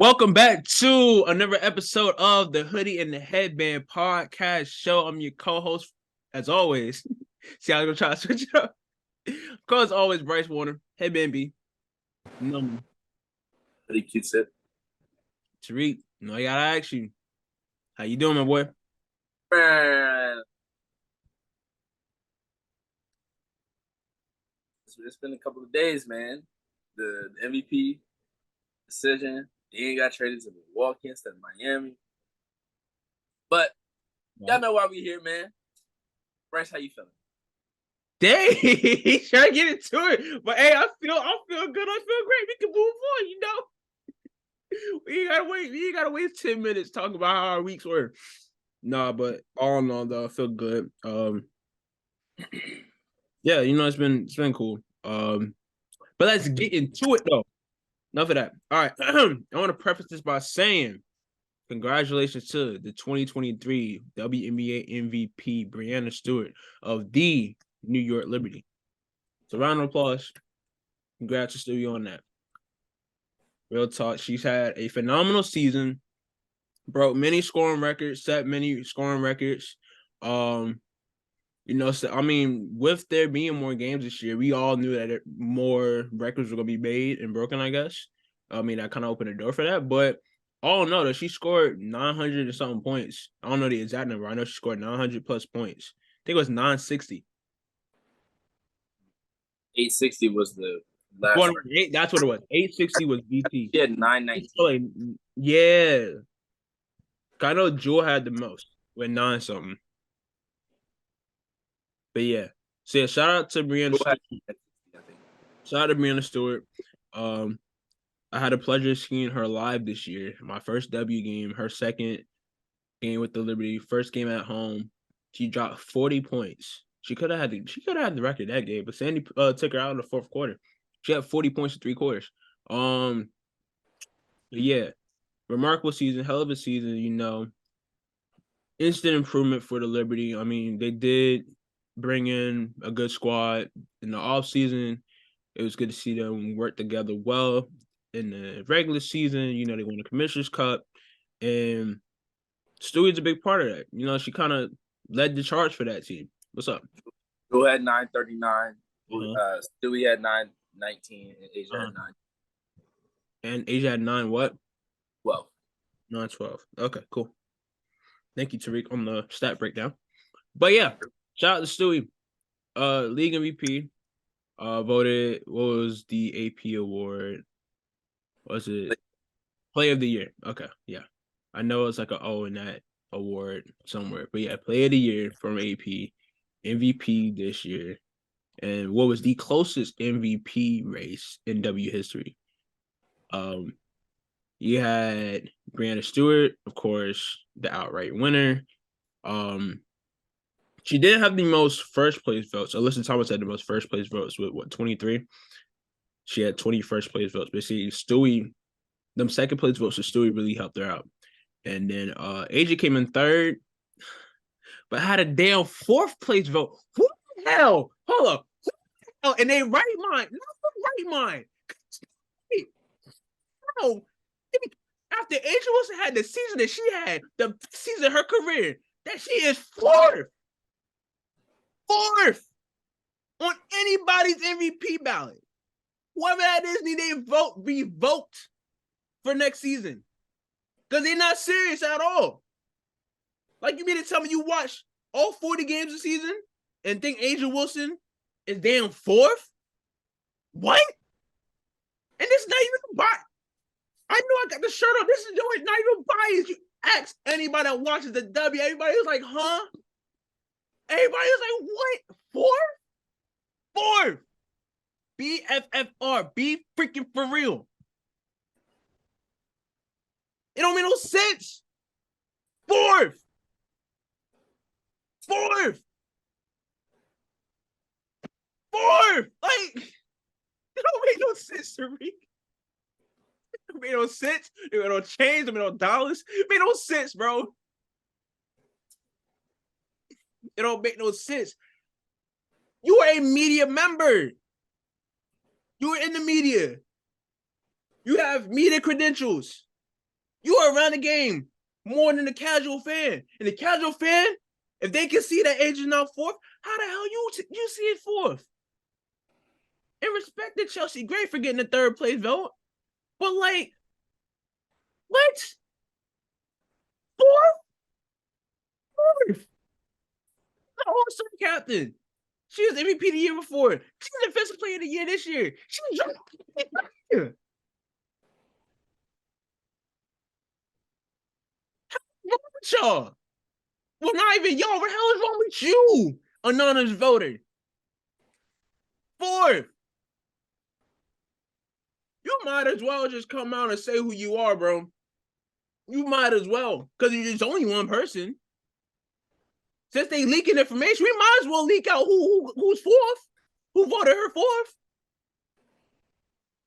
Welcome back to another episode of the Hoodie and the Headband podcast show. I'm your co-host, as always. See how I'm gonna try to switch it up. Of course, always Bryce Warner, Headband B. Pretty cute set. Tariq, I gotta ask you, how you doing, my boy? Man. It's been a couple of days, man. The MVP decision. He ain't got traded to Milwaukee instead of Miami. But y'all know why we here, man. Bryce, how you feeling? Dang, he's trying to get into it. But hey, I feel good. I feel great. We can move on, We ain't gotta wait 10 minutes talking about how our weeks were. Nah, but all in all, though, I feel good. Yeah, it's been cool. But let's get into it though. Enough of that. All right. I want to preface this by saying congratulations to the 2023 WNBA MVP Breanna Stewart of the New York Liberty. So round of applause. Congrats to Stewie on that. Real talk. She's had a phenomenal season. Broke many scoring records, set many scoring records. With there being more games this year, we all knew that more records were going to be made and broken, I guess. I kind of opened the door for that. But all in all, that she scored 900 and something points. I don't know the exact number. I know she scored 900 plus points. I think it was 960. 860 was the last. That's what it was. 860 was BT. She had 919. Yeah. I know Jewel had the most with 9 something. But yeah. So yeah, shout out to Breanna Stewart. Shout out to Breanna Stewart. I had the pleasure of seeing her live this year. My first W game, her second game with the Liberty, first game at home. She dropped 40 points. She could have had the record that game, but Sandy took her out in the fourth quarter. She had 40 points in 3 quarters. Yeah, remarkable season, hell of a season. Instant improvement for the Liberty. They did bring in a good squad in the offseason. It was good to see them work together well. In the regular season, they won the Commissioner's Cup, and Stewie's a big part of that. She kind of led the charge for that team. What's up? Who had 939? Stewie had 919, and Asia had 9. And Asia had 9 what? 12. 9-12. Okay, cool. Thank you, Tariq, on the stat breakdown. But yeah, shout out to Stewie. League MVP. Voted, what was the AP award? Was it Play of the Year? Okay, yeah. I know it's like an O in that award somewhere. But yeah, Play of the Year from AP. MVP this year. And what was the closest MVP race in W history? You had Breanna Stewart, of course, the outright winner. She didn't have the most first place votes. Alyssa Thomas had the most first place votes with 23? She had 20 first place votes. But see, Stewie, them second place votes for Stewie really helped her out. And then AJ came in third, but had a damn fourth place vote. Who the hell? Hold up. Oh, and they right mind. Not the right mind. No. After Asia Wilson had the season that she had, the season of her career, that she is fourth. Fourth on anybody's MVP ballot. Whoever that is, need they be revoked for next season. Because they're not serious at all. Like, you mean to tell me you watch all 40 games this season and think Asia Wilson is damn fourth? What? And this is not even biased. I know I got the shirt on. This is not even biased. You ask anybody that watches the W, everybody was like, huh? Everybody was like, what? Fourth? BFFR. Be freaking for real. It don't make no sense. Fourth. Like, it don't make no sense to me. It made no sense. It made no change. It made no dollars. It made no sense, bro. It don't make no sense. You are a media member. You are in the media. You have media credentials. You are around the game more than the casual fan. And the casual fan, if they can see that Asia's now fourth, how the hell you see it fourth? And respect to Chelsea, great for getting the third place vote. But like, what? Fourth? Fourth? The all-star captain. She was MVP the year before. She was defensive player of the year this year. She was wrong with y'all? Well, not even y'all. What the hell is wrong with you? Anonymous voter. Fourth. You might as well just come out and say who you are, bro. You might as well, because there's only one person. Since they leaking information, we might as well leak out who's fourth, who voted her fourth.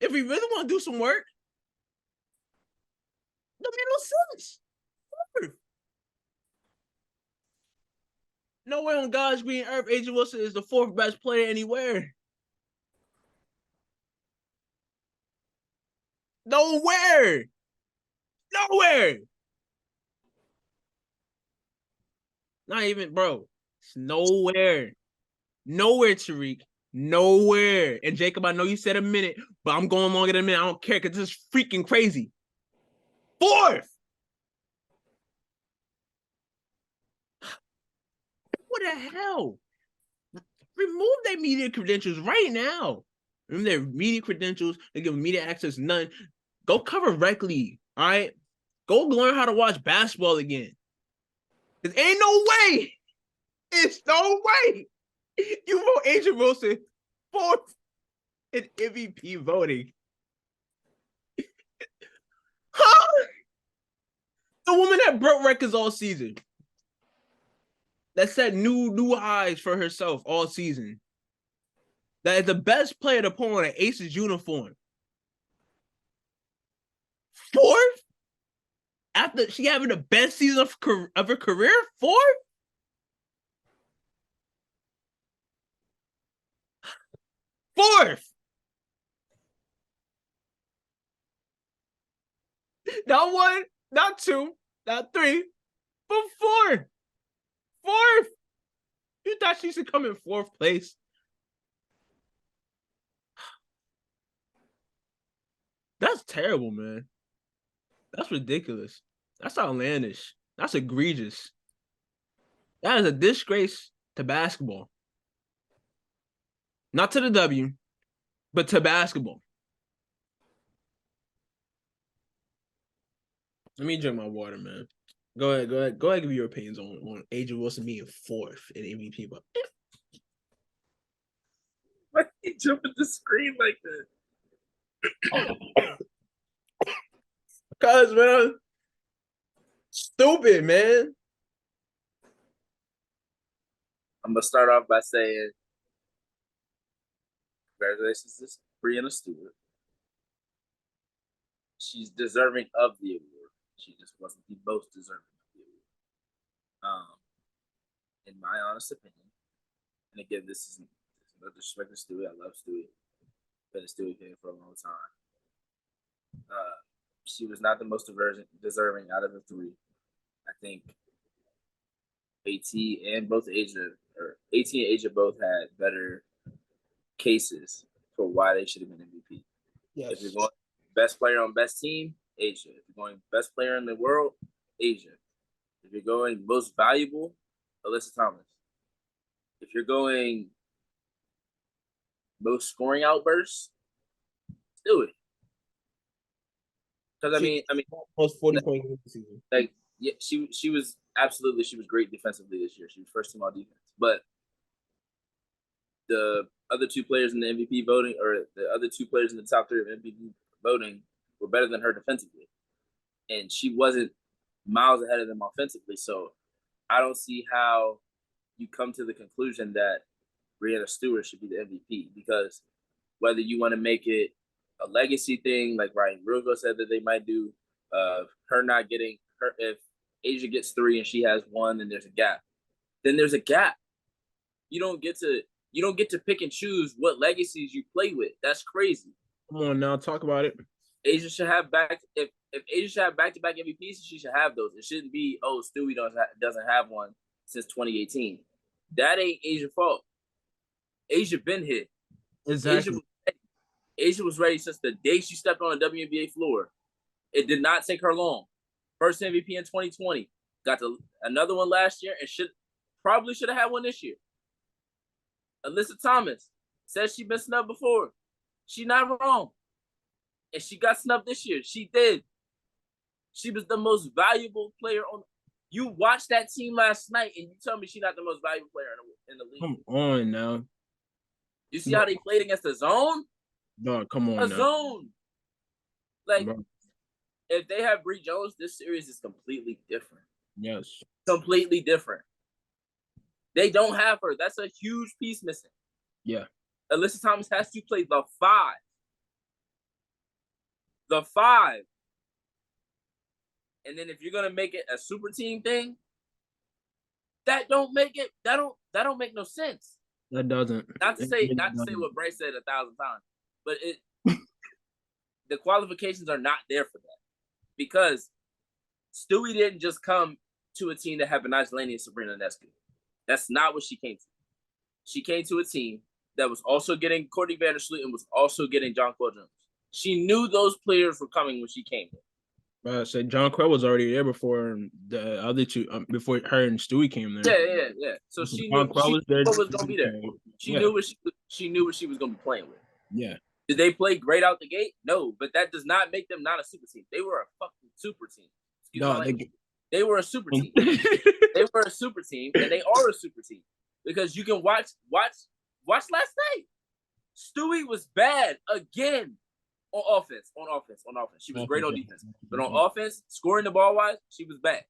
If we really want to do some work, that made no sense. Fourth. Nowhere on God's green earth, A'ja Wilson is the fourth best player anywhere. Nowhere. Nowhere. Not even, bro. It's nowhere. Nowhere, Tariq. Nowhere. And Jacob, I know you said a minute, but I'm going longer than a minute. I don't care because this is freaking crazy. Fourth. What the hell? Remove their media credentials right now. Remove their media credentials. They give media access none. Go cover rec league. All right. Go learn how to watch basketball again. There ain't no way. It's no way. You vote A'ja Wilson fourth in MVP voting. Huh? The woman that broke records all season. That set new highs for herself all season. That is the best player to pull on an Aces uniform. Fourth? After she having the best season of her career? Fourth? Fourth! Not one, not two, not three, but four. Fourth! You thought she should come in fourth place? That's terrible, man. That's ridiculous. That's outlandish. That's egregious. That is a disgrace to basketball. Not to the W, but to basketball. Let me drink my water, man. Go ahead. Give me your opinions on A'ja Wilson being fourth in MVP. But why are you jumping the screen like that? Cause man, stupid, man. I'm gonna start off by saying congratulations to Breanna Stewart. She's deserving of the award. She just wasn't the most deserving of the award. In my honest opinion, and again, this is no disrespect to Stewie. I love Stewie. Been a Stewie fan for a long time. She was not the most deserving out of the three. I think AT and A'ja both had better cases for why they should have been MVP. Yes. If you're going best player on best team, A'ja. If you're going best player in the world, A'ja. If you're going most valuable, Alyssa Thomas. If you're going most scoring outbursts, do it. Because I mean, most 40 points in the season. Like, yeah, she was great defensively this year. She was first team all defense, but the other two players in the MVP voting, or the other two players in the top three of MVP voting, were better than her defensively, and she wasn't miles ahead of them offensively. So I don't see how you come to the conclusion that Breanna Stewart should be the MVP, because whether you want to make it a legacy thing, like Ryan Rugo said that they might do, her not getting her, if A'ja gets 3 and she has 1, and there's a gap. Then there's a gap. You don't get to pick and choose what legacies you play with. That's crazy. Come on now, talk about it. Asia should have if Asia should have back-to-back MVPs, she should have those. It shouldn't be, oh, Stewie doesn't have one since 2018. That ain't Asia's fault. Asia been hit. Exactly. Asia was ready since the day she stepped on the WNBA floor. It did not take her long. First MVP in 2020. Got another one last year and probably should have had one this year. Alyssa Thomas says she's been snubbed before. She's not wrong. And she got snubbed this year. She did. She was the most valuable player on. You watched that team last night, and you tell me she's not the most valuable player in the league. Come on now. You see how they played against the zone? No, come on. A zone. Like, if they have Bree Jones, this series is completely different. Yes. Completely different. They don't have her. That's a huge piece missing. Yeah. Alyssa Thomas has to play the 5. The 5. And then if you're gonna make it a super team thing, that don't make no sense. That doesn't. Not to say what Bryce said 1,000 times, but the qualifications are not there for that. Because Stewie didn't just come to a team that had Benaja Laney and Sabrina Ionescu. That's not what she came to. She came to a team that was also getting Courtney Vandersloot and was also getting John Quill Jones. She knew those players were coming when she came. So John Quill was already there before the other two, before her and Stewie came there. Yeah. So she knew what was going to be there. She knew what she was going to be playing with. Yeah. Did they play great out the gate? No, but that does not make them not a super team. They were a fucking super team. They were a super team. They were a super team, and they are a super team because you can watch last night. Stewie was bad again on offense. She was great on defense, but on offense, scoring the ball wise, she was bad.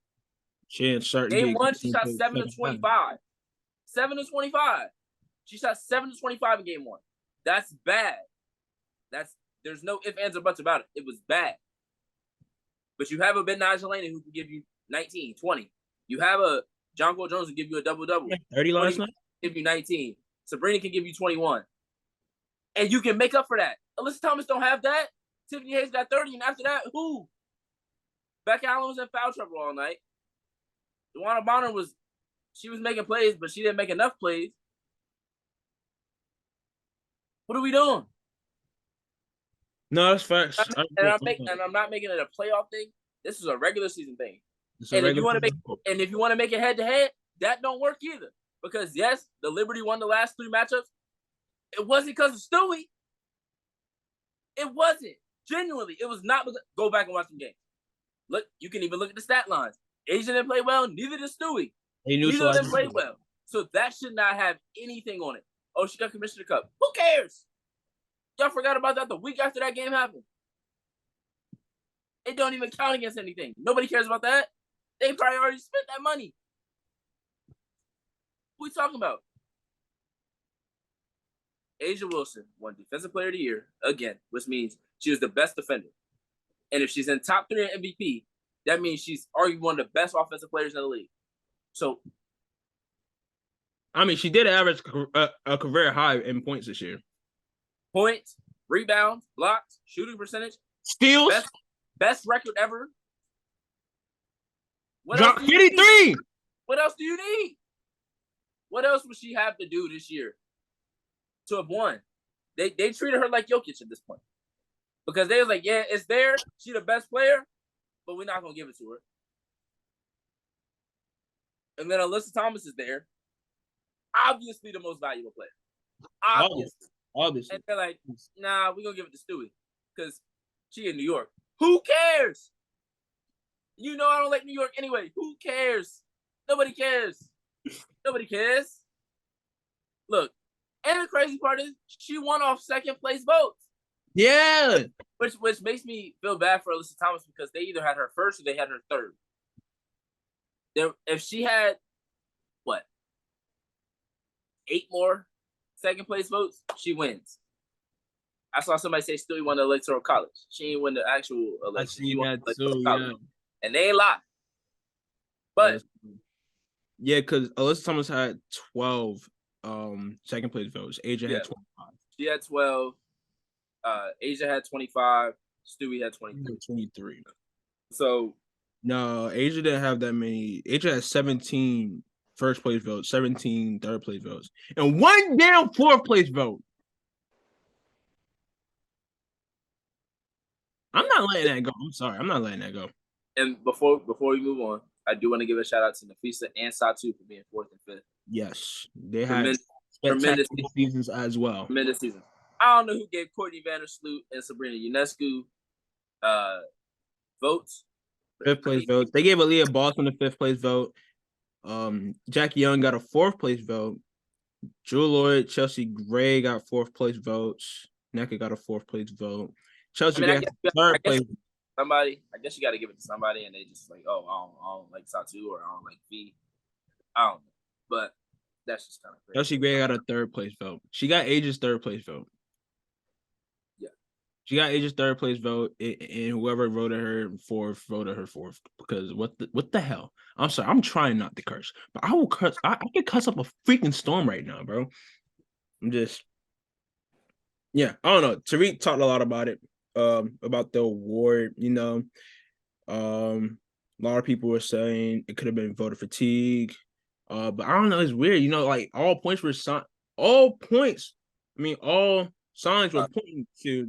She didn't start. Game 1, she shot 7 of 25. 7 of 25. She shot 7 of 25 in game 1. That's bad. There's no ifs, ands, or buts about it. It was bad. But you have a Benaja Laney who can give you 19, 20. You have a John Quill Jones who can give you a double-double. 30 last night? Give you 19. Sabrina can give you 21. And you can make up for that. Alyssa Thomas don't have that. Tiffany Hayes got 30, and after that, who? Becca Allen was in foul trouble all night. DeWanna Bonner was making plays, but she didn't make enough plays. What are we doing? No, that's facts. And I'm not making it a playoff thing. This is a regular season thing. And if you want to make it head to head, that don't work either. Because yes, the Liberty won the last 3 matchups. It wasn't because of Stewie. It wasn't. Genuinely, it was not. Go back and watch the game. Look, you can even look at the stat lines. Asia didn't play well. Neither did Stewie. Neither of them played well. So that should not have anything on it. Oh, she got Commissioner Cup. Who cares? Y'all forgot about that the week after that game happened. It don't even count against anything. Nobody cares about that. They probably already spent that money. What are we talking about? A'ja Wilson won Defensive Player of the Year again, which means she was the best defender. And if she's in top 3 in MVP, that means she's arguably one of the best offensive players in the league. So, I mean, she did average a career high in points this year. Points, rebounds, blocks, shooting percentage, steals, best record ever. Drop 53. What else do you need? What else would she have to do this year to have won? They treated her like Jokic at this point. Because they was like, yeah, it's there. She's the best player, but we're not going to give it to her. And then Alyssa Thomas is there. Obviously the most valuable player. Obviously. And they're like, nah, we're going to give it to Stewie because she in New York. Who cares? You know I don't like New York anyway. Who cares? Nobody cares. Nobody cares. Look, and the crazy part is she won off second place votes. Yeah. Which makes me feel bad for Alyssa Thomas because they either had her first or they had her third. If she had, 8 more second place votes, she wins. I saw somebody say Stewie won the Electoral College. She ain't win the actual election. She won the Electoral College. And they ain't lie. But yeah, because Alyssa Thomas had 12 second place votes. A'ja had 25. She had 12. A'ja had 25. Stewie had 23. 23. So no, Asia didn't have that many. Asia had 17 first place votes, 17 third place votes, and one damn fourth place vote. I'm not letting that go. I'm sorry. I'm not letting that go. And before we move on, I do want to give a shout out to Nafisa and Satu for being 4th and 5th. Yes, they had spectacular seasons as well. Tremendous season. I don't know who gave Courtney Vandersloot and Sabrina Ionescu votes. 5th place votes. They gave Aaliyah Boston a 5th place vote. Jackie Young got a 4th place vote. Jewel Lloyd, Chelsea Gray got 4th place votes. NECA got a 4th place vote. Chelsea Gray got 3rd place. Somebody, I guess you got to give it to somebody, and they just like, oh, I don't like Satu or I don't like V. I don't know, but that's just kind of crazy. Chelsea Gray got a 3rd place vote. She got Asia's 3rd place vote. Yeah, she got Asia's 3rd place vote, and whoever voted her 4th voted her 4th. Because what the hell? I'm sorry, I'm trying not to curse, but I will curse. I can cuss up a freaking storm right now, bro. I'm just, yeah, I don't know. Tariq talked a lot about it. About the award, a lot of people were saying it could have been voter fatigue, but I don't know, it's weird, like all points were all signs were pointing to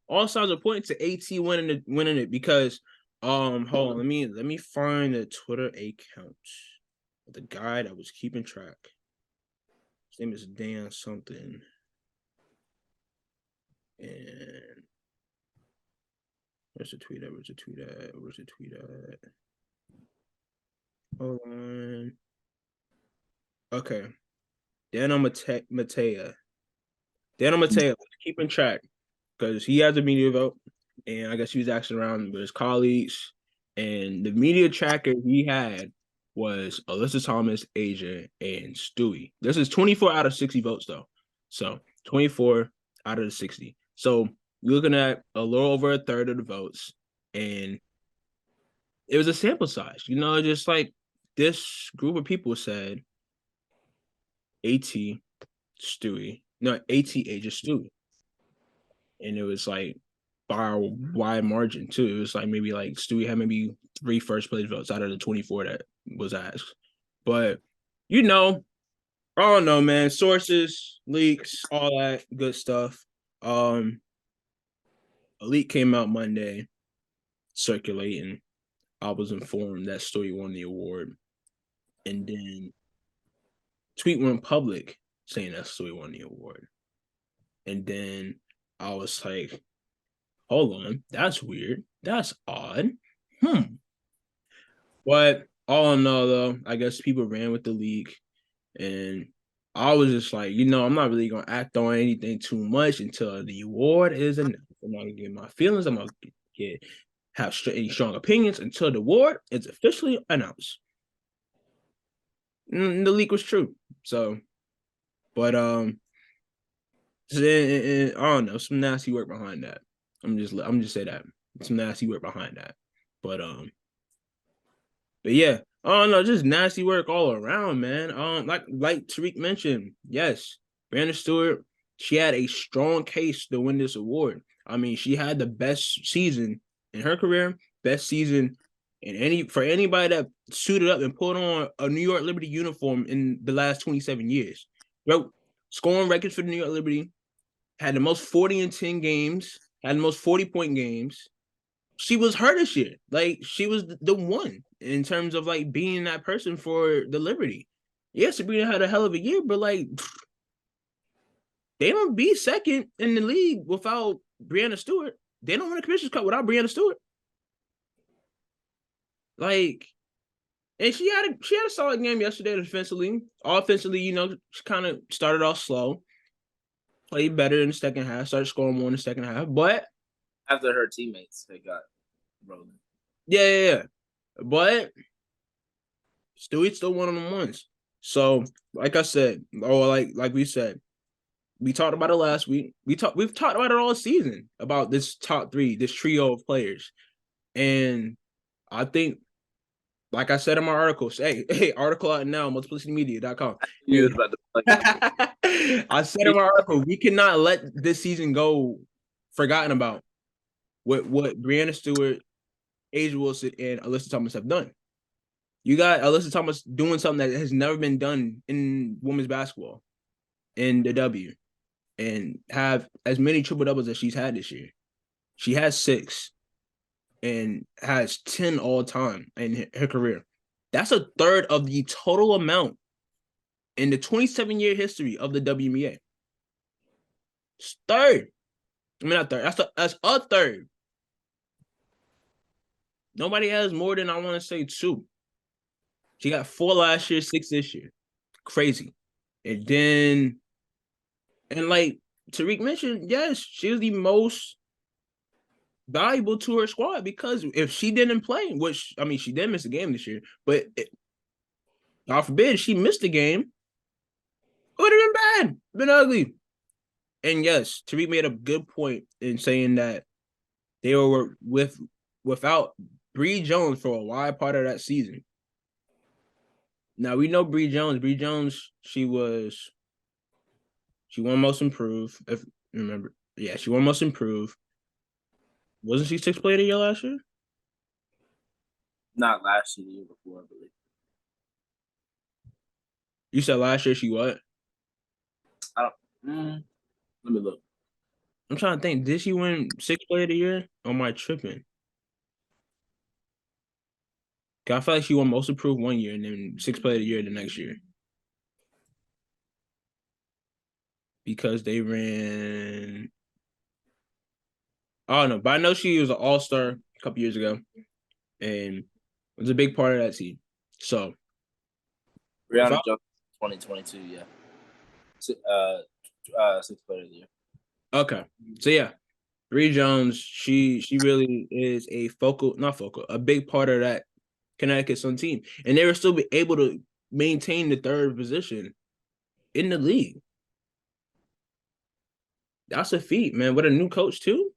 all signs are pointing to AT winning it because hold on, let me find the Twitter account of the guy that was keeping track. His name is Dan something, and where's the tweet at? Hold on. Okay. Daniel Matea. Daniel Matea was keeping track because he has a media vote, and I guess he was asking around with his colleagues, and the media tracker he had was Alyssa Thomas, Asia, and Stewie. This is 24 out of 60 votes, though. So 24 out of the 60. So you're looking at a little over a third of the votes, and it was a sample size, just like this group of people said AT Stewie, no, AT Asia Stewie. And it was like by a wide margin too. It was like maybe like Stewie had maybe 3 first place votes out of the 24 that was asked. But I don't know, man. Sources, leaks, all that good stuff. A leak came out Monday circulating. I was informed that Stewie won the award. And then tweet went public saying that Stewie won the award. And then I was like, hold on, that's weird. That's odd. But all in all, though, I guess people ran with the leak. And I was just like, I'm not really going to act on anything too much until the award is announced. I'm not going to get my feelings. I'm not going to have any strong opinions until the award is officially announced. And the leak was true. So, but I don't know, some nasty work behind that. I'm just say that some nasty work behind that. But yeah, I don't know, just nasty work all around, man. Like Tariq mentioned, yes, Breanna Stewart, she had a strong case to win this award. I mean, she had the best season in her career, best season for anybody that suited up and put on a New York Liberty uniform in the last 27 years. Bro, scoring records for the New York Liberty, had the most 40 and 10 games, had the most 40-point games. She was her this year. Like, she was the one in terms of, like, being that person for the Liberty. Yeah, Sabrina had a hell of a year, but, like, they don't be second in the league without Breanna Stewart. They don't win a Commissioner's Cup without Breanna Stewart. Like, and she had a solid game yesterday defensively. Offensively, she kind of started off slow. Played better in the second half, started scoring more in the second half. But after her teammates, they got rolling. Yeah. But Stewie's still one of them ones. So, like I said, or like we said, we talked about it last week. We've talked about it all season about this top 3, this trio of players. And I think, like I said in my article, article out now, multiplicitymedia.com. I said in my article, we cannot let this season go forgotten about. what Breanna Stewart, A'ja Wilson, and Alyssa Thomas have done. You got Alyssa Thomas doing something that has never been done in women's basketball in the W, and have as many triple doubles as she's had this year. She has 6 and has 10 all time in her career. That's a third of the total amount in the 27-year history of the WNBA. It's third. I mean, not third. That's a third. Nobody has more than, I want to say, 2. She got 4 last year, 6 this year. Crazy. And then, and like Tariq mentioned, yes, she was the most valuable to her squad, because if she didn't play, which, I mean, she did miss a game this year, but God forbid she missed a game, it would have been bad, been ugly. And yes, Tariq made a good point in saying that they were without Bree Jones for a wide part of that season. Now we know Bree Jones. Bree Jones, she won most improved. If you remember, yeah, she won most improved. Wasn't she 6th player of the year last year? Not last year, the year before, I believe. You said last year she what? I don't. Let me look. I'm trying to think. Did she win 6th player of the year? Or am I tripping? I feel like she won most improved one year and then 6th player of the year the next year. Because they ran. I don't know, but I know she was an all-star a couple years ago and was a big part of that team. So Breanna Stewart, 2022, yeah. 6th player of the year. Okay. So yeah, Bree Jones, she really is a big part of that Connecticut Sun team. And they were still be able to maintain the 3rd position in the league. That's a feat, man. With a new coach, too.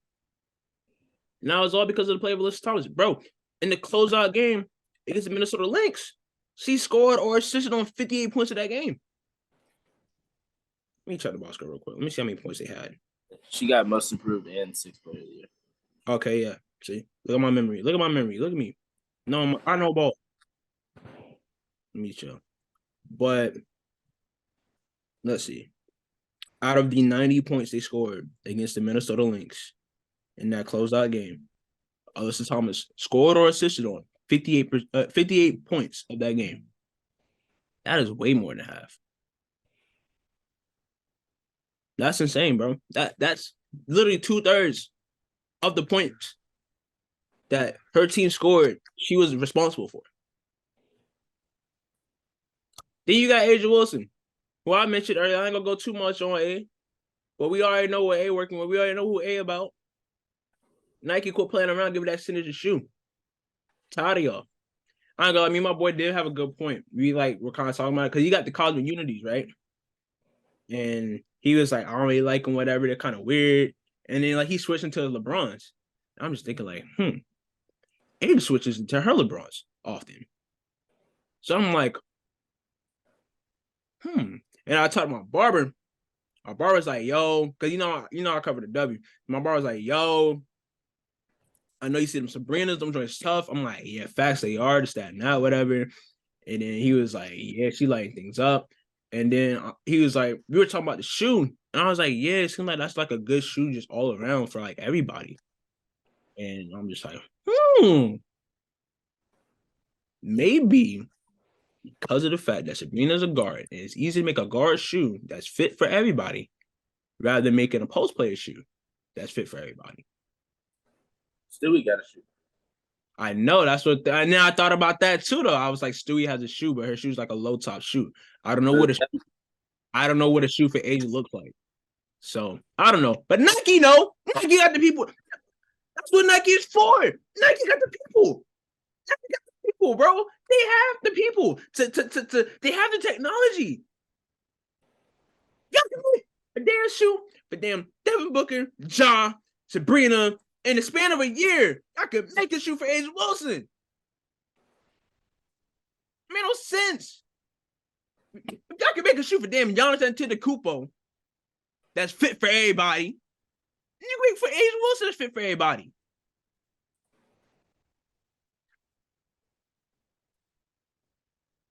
Now it's all because of the play of Alyssa Thomas. Bro, in the closeout game against the Minnesota Lynx, she scored or assisted on 58 points of that game. Let me check the box score real quick. Let me see how many points they had. She got most improved and 6th player of the year. Okay, yeah. See? Look at my memory. Look at me. No, I know ball. Let me chill. But let's see. Out of the 90 points they scored against the Minnesota Lynx in that closeout game, Alyssa Thomas scored or assisted on 58 points of that game. That is way more than half. That's insane, bro. That's literally 2/3 of the points that her team scored, she was responsible for. Then you got A'ja Wilson, who I mentioned earlier. I ain't gonna go too much on A, but we already know what A working with. We already know who A about. Nike quit playing around, give that signature shoe. Tired of y'all. I ain't gonna. I mean, my boy did have a good point. We're kind of talking about it because you got the Cosmic Unities, right? And he was like, I don't really like them, whatever. They're kind of weird. And then he switched into the LeBrons. I'm just thinking Abe switches into her LeBrons often. So I'm like, And I talked to my barber. My barber's like, yo, because I cover the W. My barber's like, yo, I know you see them Sabrinas, them joints tough. I'm like, yeah, facts, they are, this, that, and that, whatever. And then he was like, yeah, she lighting things up. And then he was like, we were talking about the shoe. And I was like, yeah, it seems like that's like a good shoe just all around for like everybody. And I'm just like, maybe because of the fact that Sabrina's a guard and it's easy to make a guard shoe that's fit for everybody rather than making a post player shoe that's fit for everybody. Stewie got a shoe. I know that's what. And then I thought about that too, though. I was like, Stewie has a shoe, but her shoe's like a low top shoe. I don't know what a shoe for A'ja looks like. So I don't know, but Nike Nike got the people. That's what Nike is for. Nike got the people. Nike got the people, bro. They have the people to they have the technology. Y'all can make a damn shoe for damn Devin Booker, Ja, Sabrina, in the span of a year. I could make a shoe for A'ja Wilson. Made no sense. If y'all can make a shoe for damn Giannis Antetokounmpo that's fit for everybody, you make for A'ja Wilson that's fit for everybody.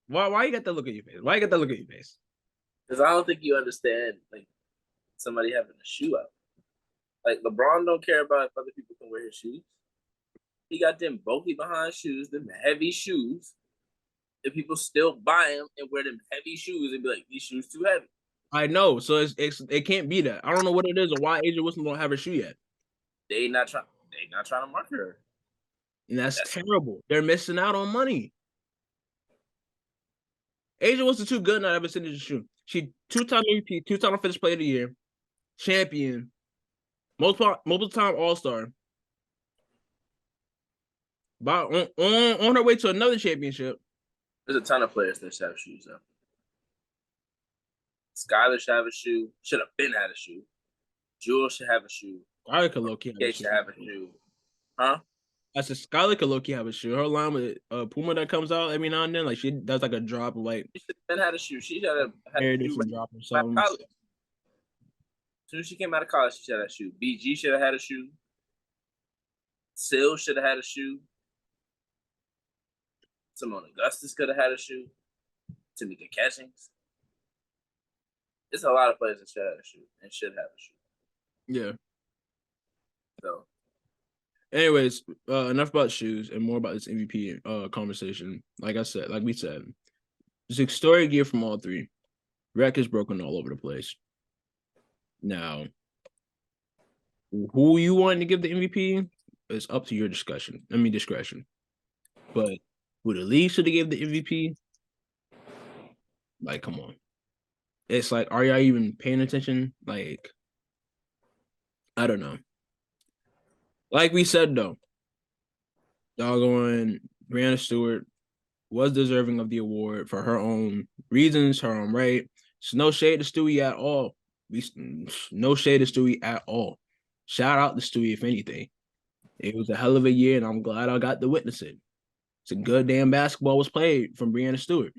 Why you got that look at your face? Why you got that look at your face? Because I don't think you understand, like, somebody having a shoe out. Like, LeBron don't care about if other people can wear his shoes. He got them bulky behind shoes, them heavy shoes. And people still buy them and wear them heavy shoes and be like, these shoes too heavy. I know, so it can't be that. I don't know what it is or why Asia Wilson don't have a shoe yet. They not trying to market her. And that's terrible. They're missing out on money. Asia Wilson too good not ever seen a shoe. She 2-time MVP, 2-time Offensive Player of the Year, champion, multiple time All-Star. But on her way to another championship. There's a ton of players that should have shoes though. Skylar should have a shoe. Should have been had a shoe. Jewel should have a shoe. Skylar could low-key have a shoe. Huh? I said Skylar could low-key have a shoe. Her line with Puma that comes out every now and then, like she does like a drop of like. She should have been had a shoe. She should have had a shoe. Drop or something. As soon as she came out of college, she should have had a shoe. BG should have had a shoe. Sil should have had a shoe. Simone Augustus could have had a shoe. Tamika Catchings. There's a lot of players that should have a shoe and should have a shoe. Yeah. So, anyways, enough about shoes and more about this MVP conversation. Like we said, it's a historic year from all three. Records broken all over the place. Now, who you want to give the MVP is up to your discretion. But who the league should have gave the MVP? Like, come on. It's like, are y'all even paying attention? Like, I don't know. Like we said, though, doggone Breanna Stewart was deserving of the award for her own reasons, her own right. It's no shade to Stewie at all. No shade to Stewie at all. Shout out to Stewie, if anything. It was a hell of a year, and I'm glad I got to witness it. It's a good damn basketball was played from Breanna Stewart.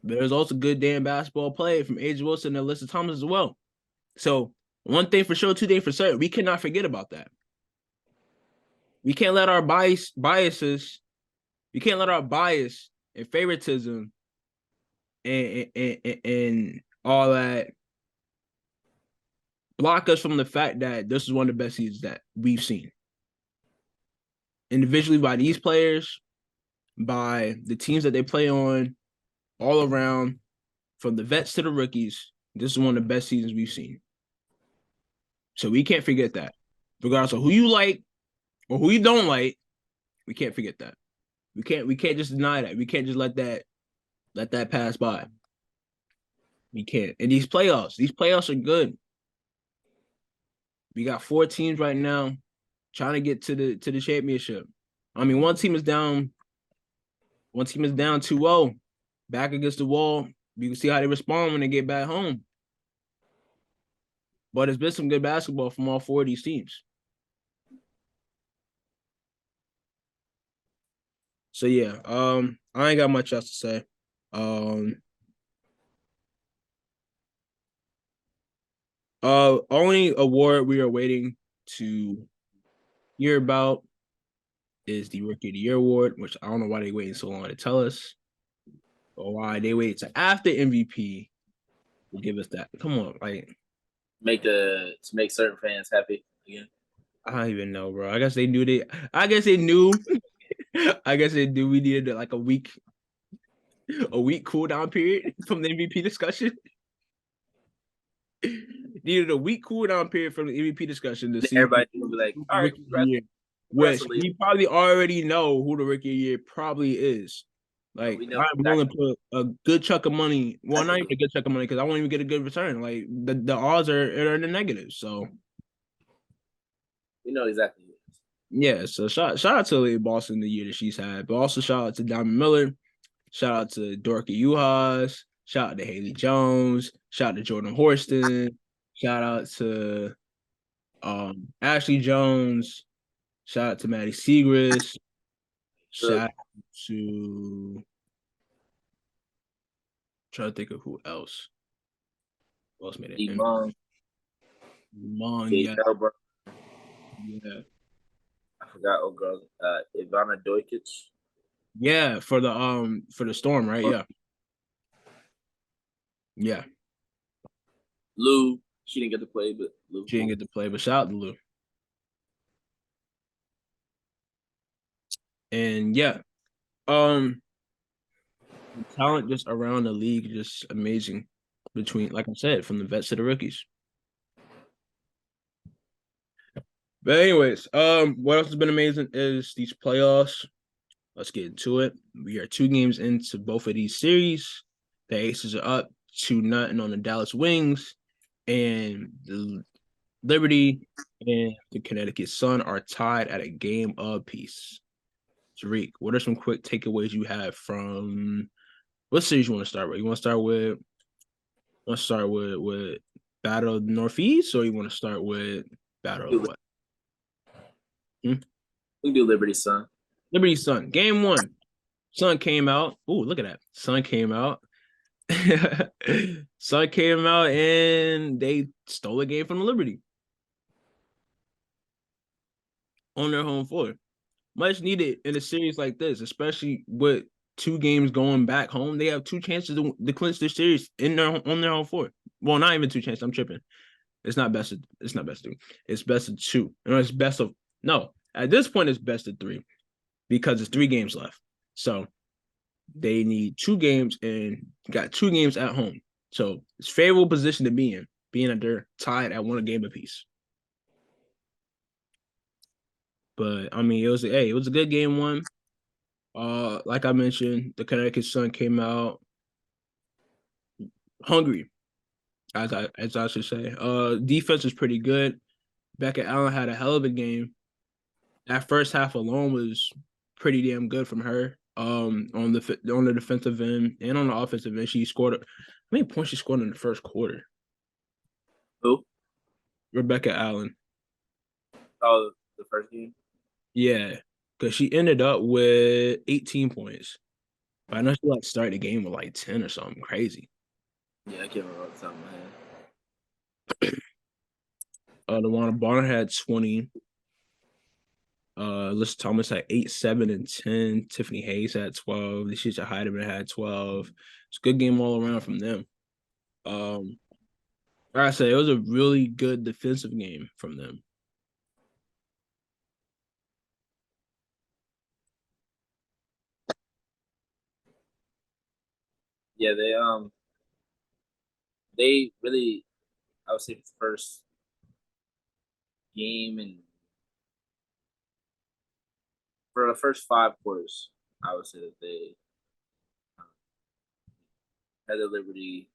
But there's also good damn basketball played from Asia Wilson and Alyssa Thomas as well. So one thing for sure, 2 things for certain, we cannot forget about that. We can't let our biases, we can't let our bias and favoritism and all that block us from the fact that this is one of the best seasons that we've seen. Individually by these players, by the teams that they play on, all around, from the vets to the rookies, this is one of the best seasons we've seen. So we can't forget that. Regardless of who you like or who you don't like, we can't forget that. We can't just deny that. We can't just let that pass by. We can't. And these playoffs are good. We got 4 teams right now trying to get to the championship. I mean, one team is down 2-0, back against the wall. You can see how they respond when they get back home. But it's been some good basketball from all 4 of these teams. So yeah, I ain't got much else to say. Only award we are waiting to hear about is the Rookie of the Year award, which I don't know why they waiting so long to tell us, or why they wait to after MVP to give us that. Come on, like to make certain fans happy again. I don't even know, bro. I guess they knew. I guess they knew we needed like a week cool down period from the MVP discussion. Needed a week cool down period from the MVP discussion to see everybody would be like, all right, which we probably already know who the Rookie of the Year probably is. Like, I'm willing to put a good chunk of money. Well, not even a good chunk of money because I won't even get a good return. Like, the odds are in the negative. So, we know exactly who it is. Yeah, so shout out to Lily Boston the year that she's had, but also shout out to Diamond Miller. Shout out to Dorky Uhas. Shout out to Haley Jones. Shout out to Jordan Horston. Shout out to Ashley Jones. Shout out to Maddie Segrist. Shout out to trying to think of who else. Who else made it? Mong, yeah. I forgot, girl. Ivana Dojkic. Yeah, for the Storm, right? Yeah. Yeah. Lou, she didn't get to play, but Lou. She didn't get to play, but shout out to Lou. And yeah, the talent just around the league just amazing between, like I said, from the vets to the rookies. But anyways, what else has been amazing is these playoffs. Let's get into it. We are 2 games into both of these series. The Aces are up 2-0 on the Dallas Wings, and the Liberty and the Connecticut Sun are tied at a game apiece. Tariq, what are some quick takeaways you have from what series you want to start with? You want to start with Battle of the Northeast, or you want to start with Battle of what? We do Liberty Sun. Liberty Sun. Game 1. Sun came out. Ooh, look at that. Sun came out. Sun came out and they stole a game from the Liberty on their home floor. Much needed in a series like this, especially with 2 games going back home. They have 2 chances to clinch this series on their home floor. Well, not even 2 chances. I'm tripping. It's not best of 2. It's best of 2. It's best of no. At this point, it's best of 3 because it's 3 games left. So they need 2 games and got 2 games at home. So it's favorable position to be in, being that they're tied at 1 game apiece. But I mean, it was a good game 1. Like I mentioned, the Connecticut Sun came out hungry, as I should say. Defense was pretty good. Becca Allen had a hell of a game. That first half alone was pretty damn good from her. On the defensive end and on the offensive end, she scored. How many points she scored in the first quarter? Who? Rebecca Allen. Oh, the first game. Yeah, because she ended up with 18 points. But I know she started the game with 10 or something crazy. Yeah, I can't remember off the top of my head. DeWanna Bonner had 20. Alyssa Thomas had 8, 7, and 10. Tiffany Hayes had 12. Nishisha Heidemann had 12. It's a good game all around from them. Like I said, it was a really good defensive game from them. Yeah, they really, I would say, the first game and for the first 5 quarters, I would say that they had the Liberty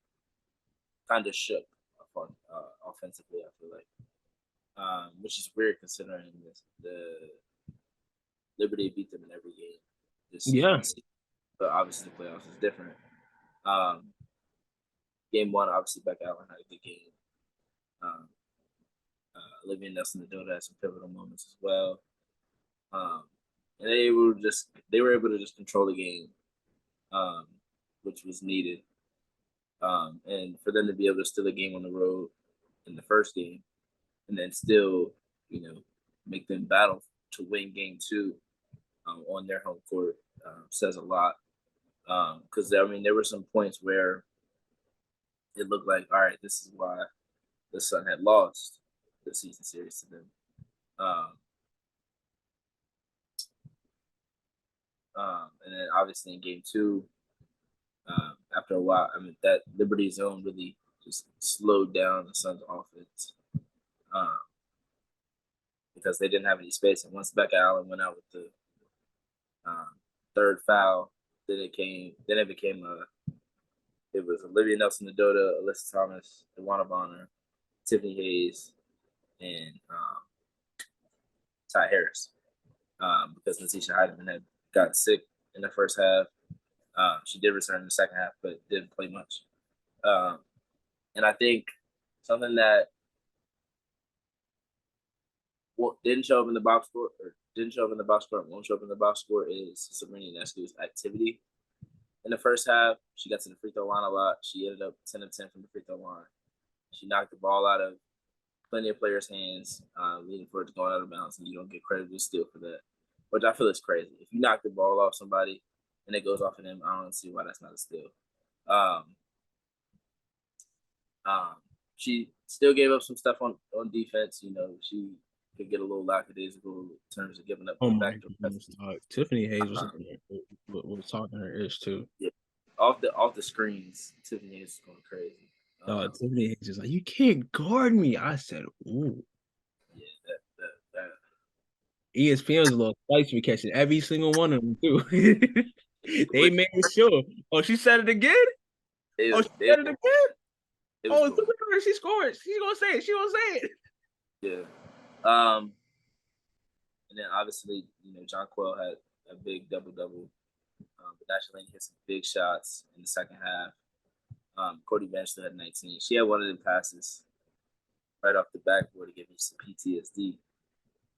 kind of shook offensively. I feel like, which is weird considering the Liberty beat them in every game Yeah. but obviously the playoffs is different. Game 1, obviously Beck Allen had a good game. Olivia Nelson-Nadota had some pivotal moments as well. And they were able to just control the game, which was needed. And for them to be able to steal a game on the road in the first game, and then still, make them battle to win game 2 on their home court says a lot. Because there were some points where it looked like, all right, this is why the Sun had lost the season series to them. And then obviously in game 2, after a while, that Liberty zone really just slowed down the Suns' offense because they didn't have any space. And once Becca Allen went out with the 3rd foul, then it became it was Olivia Nelson-Nadota, Alyssa Thomas, DeWanna Bonner, Tiffany Hayes, and Ty Harris. Because Nishisha Heidemann had gotten sick in the first half. She did return in the second half, but didn't play much. And I think something that didn't show up in the box score, won't show up in the box score is Sabrina Ionescu's activity. In the first half, she got to the free throw line a lot. She ended up 10 of 10 from the free throw line. She knocked the ball out of plenty of players' hands, leading for it to going out of bounds, and you don't get credit or steal for that, which I feel is crazy. If you knock the ball off somebody, and it goes off of them. I don't see why that's not a steal. She still gave up some stuff on defense. You know, she could get a little lackadaisical in terms of giving up. Oh my goodness, Tiffany Hayes was talking her ish too. Yeah, off the screens, Tiffany Hayes is going crazy. Tiffany Hayes is like, you can't guard me. I said, ooh. Yeah, that. ESPN was a little spicy for catching every single one of them too. They made sure. Oh, she said it again. She said it again. She scored. She's gonna say it. She gonna say it. Yeah. And then obviously, you know, Jonquel had a big double-double. But Dasha Lane hit some big shots in the second half. Cody Bench still had 19. She had one of the passes right off the backboard to give me some PTSD.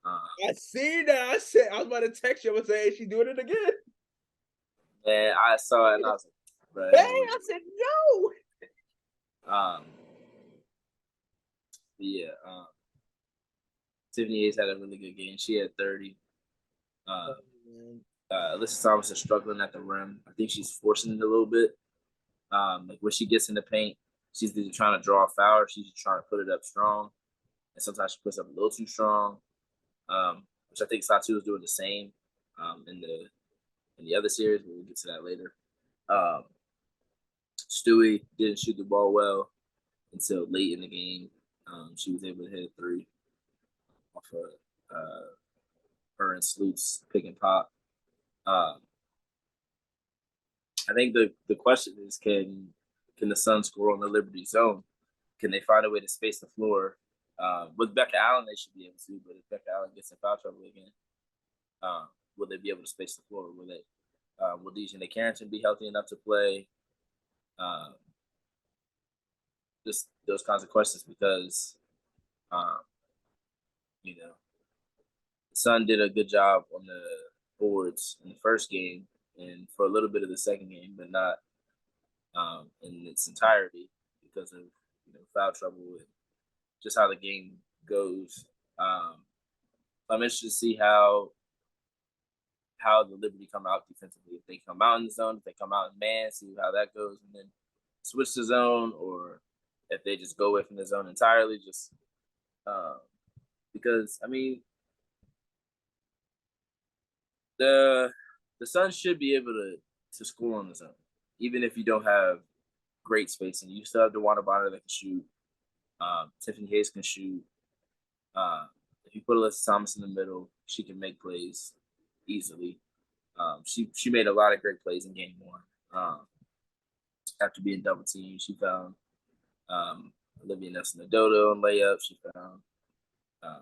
I see that. I said I was about to text you and say, "Is she doing it again?" And I saw it and I was like, "Bro." Hey, I said no. Yeah. Tiffany Hayes had a really good game. She had 30. Alyssa Thomas is struggling at the rim. I think she's forcing it a little bit. Like when she gets in the paint, she's either trying to draw a foul or she's just trying to put it up strong. And sometimes she puts up a little too strong, which I think Satu is doing the same in the other series, but we'll get to that later. Stewie didn't shoot the ball well until late in the game. She was able to hit a 3 off of her and Sloot's pick and pop. I think the question is, can the Suns score on the Liberty zone? Can they find a way to space the floor? With Becca Allen, they should be able to, but if Becca Allen gets in foul trouble again, will they be able to space the floor? Will Dejanay Carrington be healthy enough to play? Just those kinds of questions because, you know, the Sun did a good job on the boards in the first game and for a little bit of the second game, but not in its entirety because of foul trouble and just how the game goes. I'm interested to see how the Liberty come out defensively. If they come out in the zone, if they come out in man, see how that goes, and then switch the zone, or if they just go away from the zone entirely. Just because I mean, the Suns should be able to score on the zone, even if you don't have great spacing. You still have DeWanna Bonner that can shoot. Tiffany Hayes can shoot. If you put Alyssa Thomas in the middle, she can make plays easily. She made a lot of great plays in game one. After being double teamed, she found Olivia Nelson-Ododo on layup. She found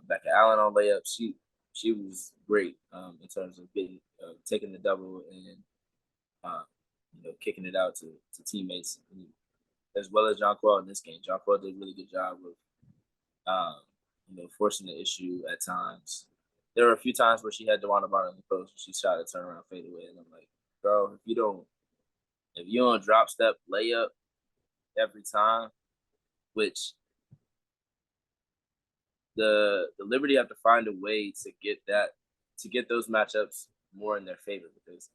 Becca Allen on layup. She was great in terms of taking the double and kicking it out to teammates, as well as Jonquel in this game. Jonquel did a really good job of forcing the issue at times. There were a few times where she had DeWanna Bonner in the post and she shot a turnaround fadeaway, and I'm like, bro, if you don't drop step layup every time, which the Liberty have to find a way to get those matchups more in their favor, because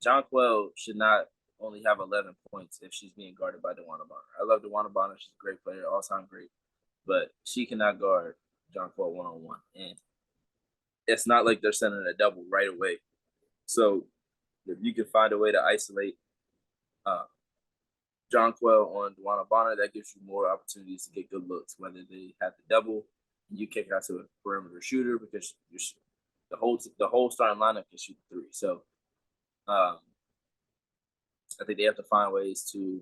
Jonquel should not only have 11 points if she's being guarded by DeWanna Bonner. I love DeWanna Bonner. She's a great player, all-time great. But she cannot guard Jonquel one-on-one. And it's not like they're sending a double right away. So if you can find a way to isolate Jonquel on DeWanna Bonner, that gives you more opportunities to get good looks, whether they have the double and you kick it out to a perimeter shooter, because the whole starting lineup can shoot 3. So I think they have to find ways to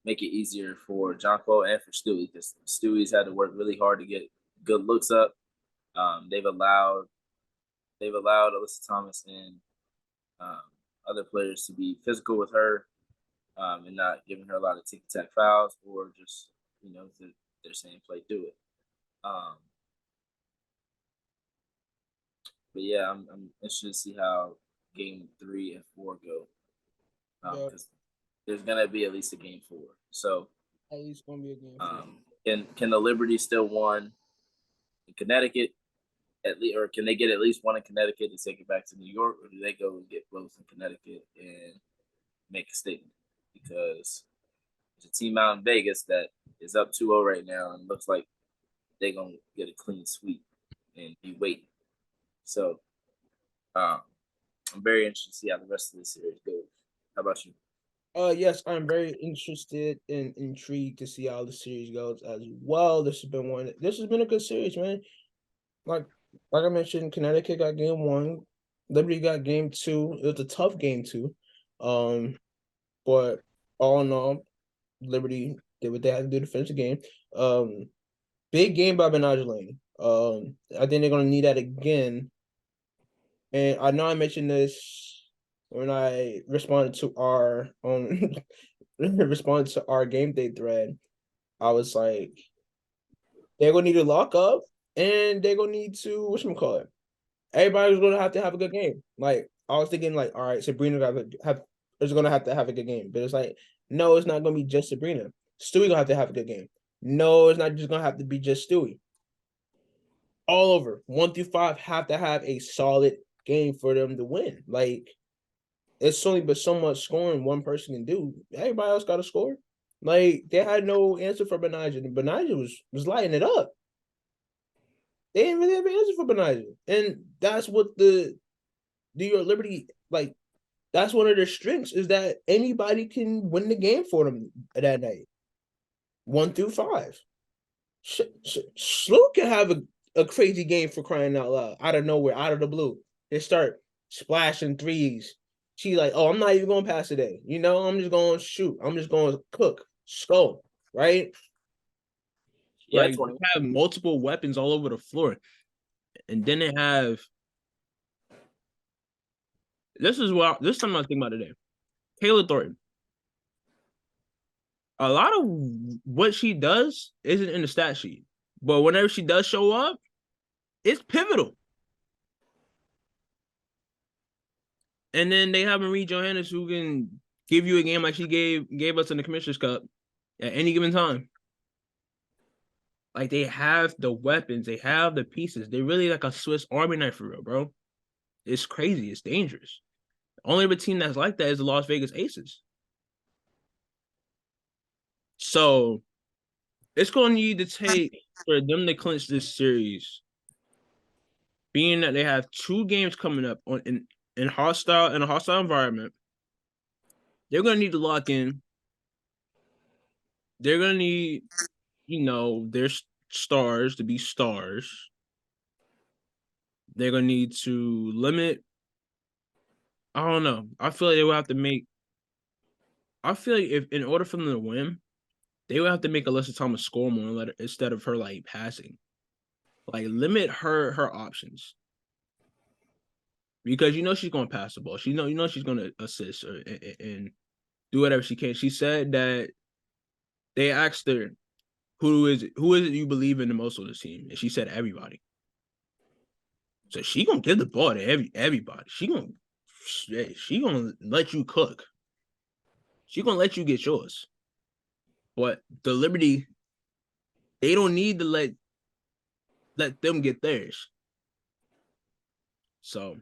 make it easier for Jonquel and for Stewie, because Stewie's had to work really hard to get good looks up. They've allowed Alyssa Thomas and other players to be physical with her and not giving her a lot of tick-tack fouls, or just they're saying play through it. But yeah, I'm interested to see how game 3 and 4 go. Because there's gonna be at least a game 4. So at least gonna be a game 4. Can the Liberty still win in Connecticut? at least, or can they get at least one in Connecticut and take it back to New York, or do they go and get both in Connecticut and make a statement? Because there's a team out in Vegas that is up 2-0 right now and looks like they're gonna get a clean sweep and be waiting. So I'm very interested to see how the rest of the series goes. How about you? Yes, I'm very interested and intrigued to see how the series goes as well. This has been a good series, man. Like I mentioned, Connecticut got game 1, Liberty got game 2. It was a tough game 2. But all in all, Liberty did what they had to do to finish the game. Big game by Benaj Lane. I think they're gonna need that again. And I know I mentioned this when I responded to our game day thread. I was like, they're gonna need to lock up and they're gonna need to whatchamacallit. Everybody's gonna have to have a good game. Like I was thinking, like, all right, Sabrina is gonna have to have a good game. But it's like, no, it's not gonna be just Sabrina. Stewie gonna have to have a good game. No, it's not just gonna have to be just Stewie. All over 1 through 5 have to have a solid game for them to win. Like it's only but so much scoring one person can do. Everybody else got to score. Like they had no answer for Benija, and Benija was lighting it up. They didn't really have an answer for Benija, and that's what the New York Liberty like. That's one of their strengths is that anybody can win the game for them that night, 1 through 5. Sloot can have a crazy game for crying out loud, out of nowhere, out of the blue. They start splashing threes. She like, oh, I'm not even going to pass today. You know, I'm just going to shoot. I'm just going to cook, skull, right? Yeah, Like, they have multiple weapons all over the floor. And then they have, this time I was thinking about today. Taylor Thornton. A lot of what she does isn't in the stat sheet. But whenever she does show up, it's pivotal. And then they have Marie Johannes who can give you a game like she gave us in the Commissioner's Cup at any given time. Like they have the weapons, they have the pieces. They're really like a Swiss Army knife for real, bro. It's crazy. It's dangerous. The only other team that's like that is the Las Vegas Aces. So it's going to need to take for them to clinch this series, being that they have 2 games coming up in a hostile environment. They're going to need to lock in. They're going to need, their stars to be stars. They're going to need to limit. I don't know. I feel like they will have to make. I feel like if in order for them to win, they would have to make Alyssa Thomas score more instead of her like passing. Like limit her options. Because she's going to pass the ball. She's going to assist and do whatever she can. She said that they asked her, who is it you believe in the most on this team? And she said everybody. So she gonna give the ball to everybody. She gonna let you cook. She gonna let you get yours. But the Liberty, they don't need to let them get theirs. So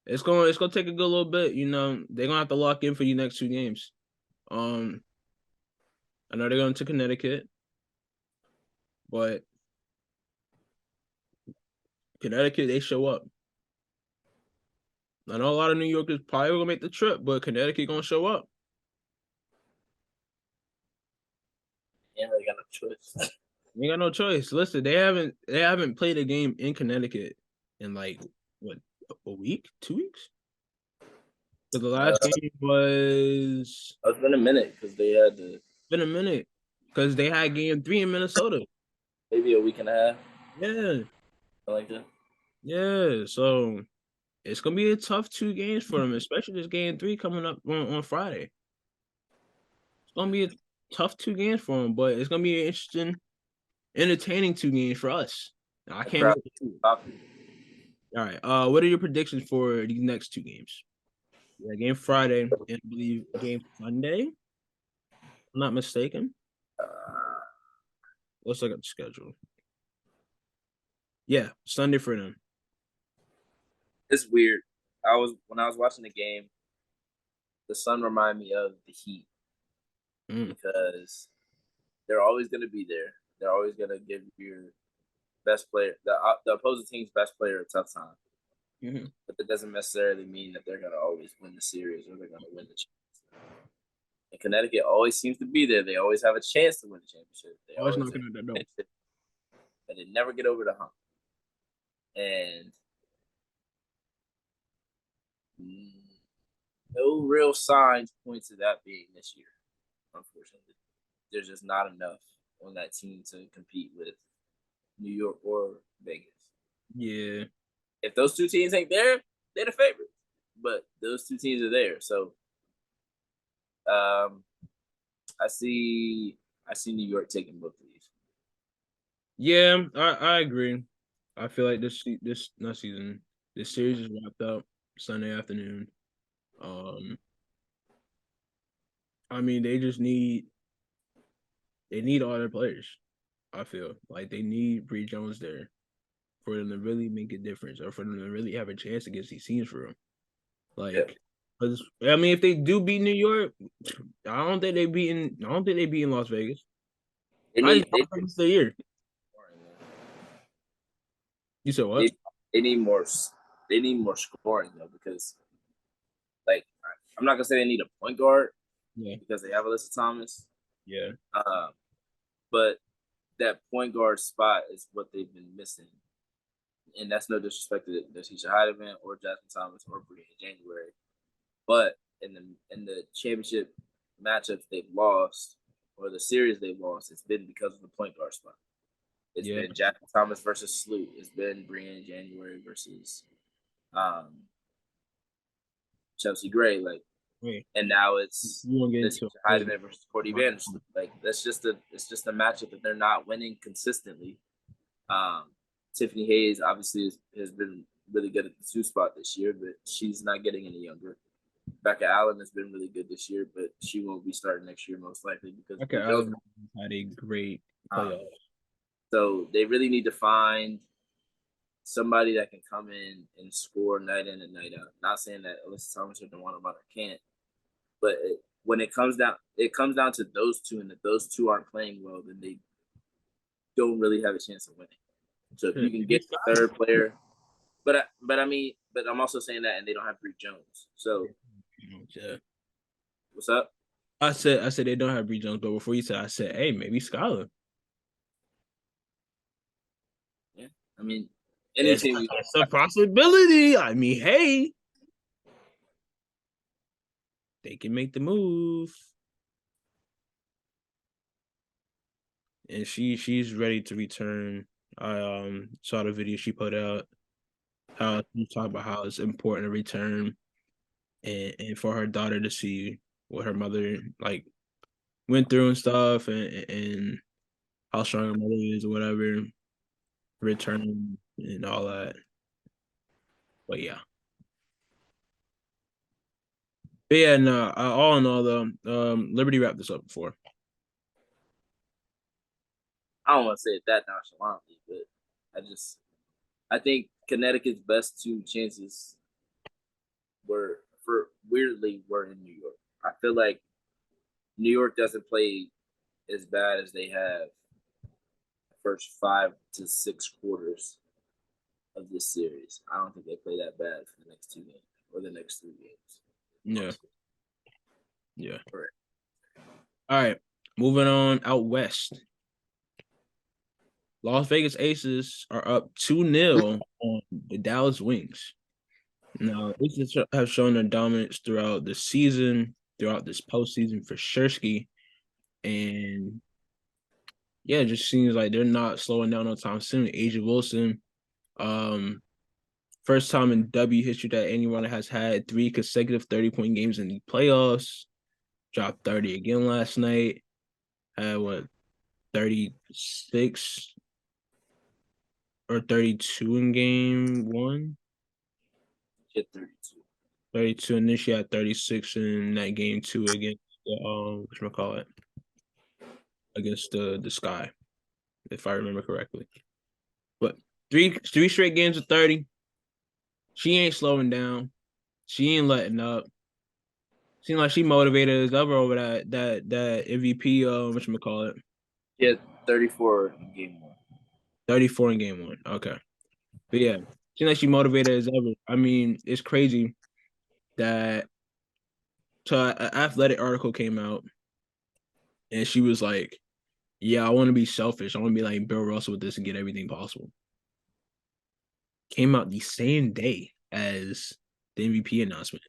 it's gonna take a good little bit. They're gonna have to lock in for the next 2 games. I know they're going to Connecticut, but Connecticut, they show up. I know a lot of New Yorkers probably gonna make the trip, but Connecticut gonna show up. Yeah, they got no choice. We got no choice. Listen, they haven't played a game in Connecticut in like what, a week, 2 weeks? But the last game was. It's been a minute because they had to. Been a minute because they had game 3 in Minnesota. Maybe a week and a half. Yeah. Something like that. Yeah. So it's gonna be a tough 2 games for them, especially this game 3 coming up on Friday. It's gonna be a tough 2 games for them, but it's gonna be an interesting, entertaining 2 games for us. I can't wait to see it. All right. What are your predictions for these next 2 games? Yeah, game Friday and I believe game Sunday. If I'm not mistaken. Let's look at the schedule. Yeah, Sunday for them. It's weird. When I was watching the game, the Sun reminded me of the Heat because they're always going to be there. They're always going to give your best player, the opposing team's best player, a tough time. Mm-hmm. But that doesn't necessarily mean that they're going to always win the series or they're going to win the championship. And Connecticut always seems to be there. They always have a chance to win the championship. They always knocking at that door. But they never get over the hump. And no real signs point to that being this year, unfortunately. There's just not enough on that team to compete with New York or Vegas. Yeah. If those two teams ain't there, they're the favorites. But those two teams are there. So I see New York taking both of these. Yeah, I agree. I feel like this series is wrapped up Sunday afternoon. I mean, they need all their players. I feel like they need Bree Jones there for them to really make a difference, or for them to really have a chance against these teams for them. Like, I mean, if they do beat New York, I don't think they beat Las Vegas. They year. You said what? They need more. They need more scoring though, because like I'm not gonna say they need a point guard. Yeah. Because they have Alyssa Thomas. Yeah. But that point guard spot is what they've been missing. And that's no disrespect to Tisha Heidemann or Jasmine Thomas or Breanna January. But in the championship matchups they've lost, or the series they've lost, it's been because of the point guard spot. It's been Jasmine Thomas versus Sloot. It's been Breanna January versus Chelsea Gray. Like, and now it's Heidemann versus Courtney Vanderson. Like, it's just a matchup that they're not winning consistently. Tiffany Hayes obviously has been really good at the 2 spot this year, but she's not getting any younger. Becca Allen has been really good this year, but she won't be starting next year most likely because Becca Allen had a great playoff. So they really need to find somebody that can come in and score night in and night out. Not saying that Alyssa Thomas or DeWanna Bonner can't, but when it comes down to those two, and if those two aren't playing well, then they don't really have a chance of winning. So if you can get the third player, but I'm also saying that, and they don't have Bree Jones. So what's up? I said they don't have Bree Jones, but before you said, I said, hey, maybe Skylar. Yeah, I mean, it's a possibility. I mean, hey, they can make the move, and she's ready to return. I saw the video she put out. How she talked about how it's important to return, and for her daughter to see what her mother like went through and stuff, and how strong her mother is or whatever, return and all that. But yeah. But yeah, no, all in all though, Liberty wrapped this up before. I don't want to say it that nonchalantly, but I think Connecticut's best 2 chances were in New York. I feel like New York doesn't play as bad as they have the first 5 to 6 quarters of this series. I don't think they play that bad for the next 2 games or the next 3 games. Yeah. Correct. All right, moving on out west. Las Vegas Aces are up 2-0 on the Dallas Wings. Now, Aces have shown their dominance throughout the season, throughout this postseason for Shursky. And yeah, it just seems like they're not slowing down no time soon. Asia Wilson, first time in W history that anyone has had 3 consecutive 30-point games in the playoffs. Dropped 30 again last night. Had 36 or 32 in game 1? Hit 32. 32, and then she had 36 in that game 2 against the whatchamacallit? Against the Sky, if I remember correctly. But three straight games of 30. She ain't slowing down. She ain't letting up. Seems like she motivated as ever over that MVP. Whatchamacallit? He had 34 in game 1. 34 in game 1. Okay, but yeah, seems like she motivated as ever. I mean, it's crazy that an athletic article came out and she was like, "Yeah, I want to be selfish. I want to be like Bill Russell with this and get everything possible." Came out the same day as the MVP announcement.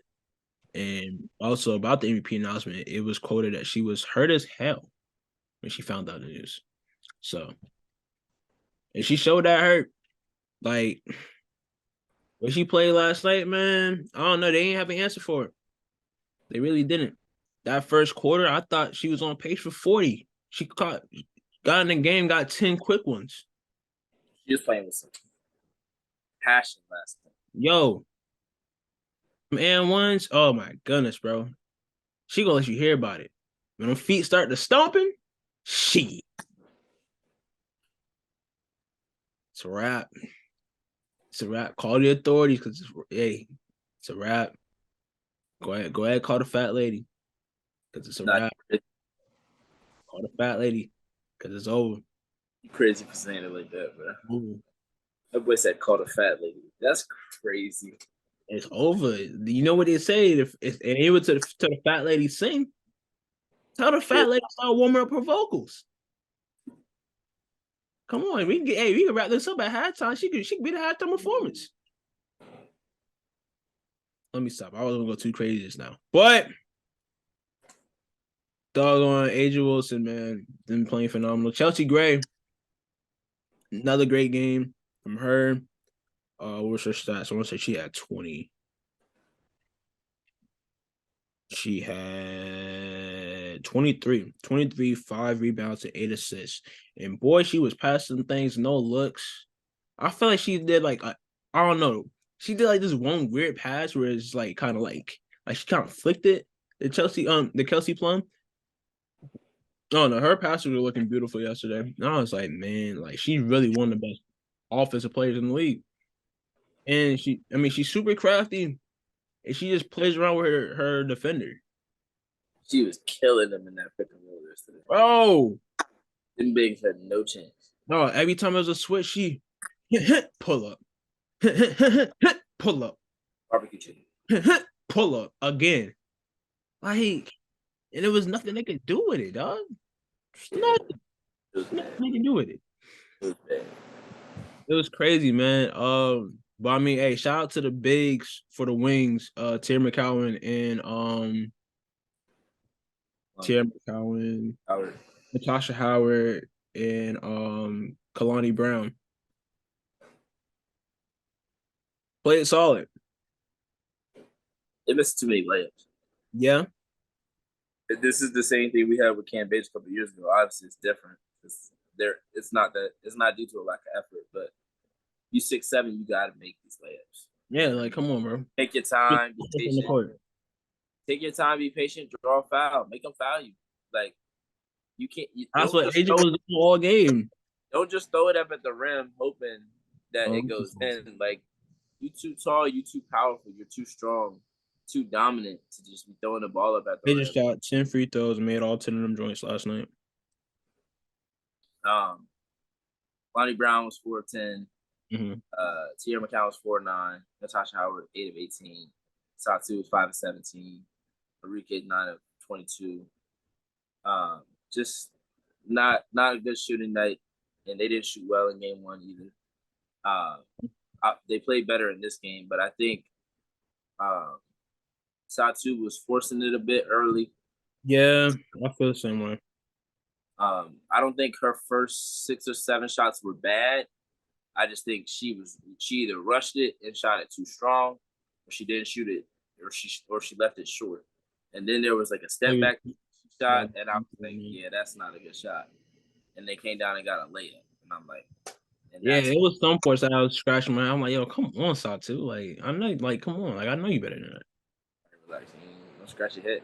And also about the MVP announcement, it was quoted that she was hurt as hell when she found out the news. So, and she showed that hurt. Like, when she played last night, man, I don't know. They ain't have an answer for it. They really didn't. That first quarter, I thought she was on pace for 40. She got in the game, got 10 quick ones. She was playing with some passion last night. Yo, and ones, oh my goodness, bro. She gonna let you hear about it. When her feet start to stomping, she. It's a wrap. It's a wrap. Call the authorities because it's a wrap. Go ahead, call the fat lady because it's a wrap. Call the fat lady because it's over. You crazy for saying it like that, bro. Ooh. That boy said call the fat lady. That's crazy. It's over. You know what they say? If and able to the fat lady sing, tell the fat lady start warming up her vocals. Come on, we can wrap this up at halftime. She could be the halftime performance. Let me stop. I wasn't gonna go too crazy just now. But doggone Aja Wilson, man, been playing phenomenal. Chelsea Gray, another great game from her. What's her stats? I want to say she had 20. She had 23, 5 rebounds and 8 assists. And boy, she was passing things, no looks. I feel like she did like I don't know. She did like this one weird pass where it's like kind of like she kind of flicked it. The Kelsey Plum. Oh no, her passes were looking beautiful yesterday. And I was like, man, like she's really one of the best offensive players in the league. And she's super crafty and she just plays around with her defender. She was killing them in that pick and roll yesterday. Oh, Them bigs had no chance. no, every time there was a switch, she pull up. Pull up. Barbecue chicken. Pull up again. Like, and there was nothing they could do with it, dog. Nothing. Nothing they can do with it. It was bad. It was crazy, man. But I mean, hey, shout out to the bigs for the wings. Tierra McCowan and Tierra McCowan, Howard. Natasha Howard, and Kalani Brown. Played solid. They missed too many layups. Yeah. This is the same thing we had with Cam Bates a couple of years ago. Obviously, it's different. It's not due to a lack of effort, but you 6'7", you got to make these layups. Yeah, like come on, bro. Take your time, be patient. Take your time, be patient. Draw a foul, make them foul you. Like you can't. That's what Agent was doing all game. Don't just throw it up at the rim hoping that it goes in. Like you too tall, you too powerful, you're too strong, too dominant to just be throwing the ball up at the rim. They just shot 10 free throws and made all 10 of them joints last night. Lonnie Brown was 4 of 10. Mm-hmm. Tierra McCown was 4 of 9. Natasha Howard 8 of 18. Satu was 5 of 17. Enrique 9 of 22. Just not a good shooting night, and they didn't shoot well in game 1 either. They played better in this game, but I think Satu was forcing it a bit early. Yeah, I feel the same way. I don't think her first 6 or 7 shots were bad. I just think she either rushed it and shot it too strong, or she didn't shoot it, or she left it short. And then there was like a step back shot, and I was like, yeah, that's not a good shot. And they came down and got a layup, and I'm like, yeah, it was some points that I was scratching my head. I'm like, yo, come on, Satu. Like, I know, like, come on, like, I know you better than that. Relax, don't scratch your head.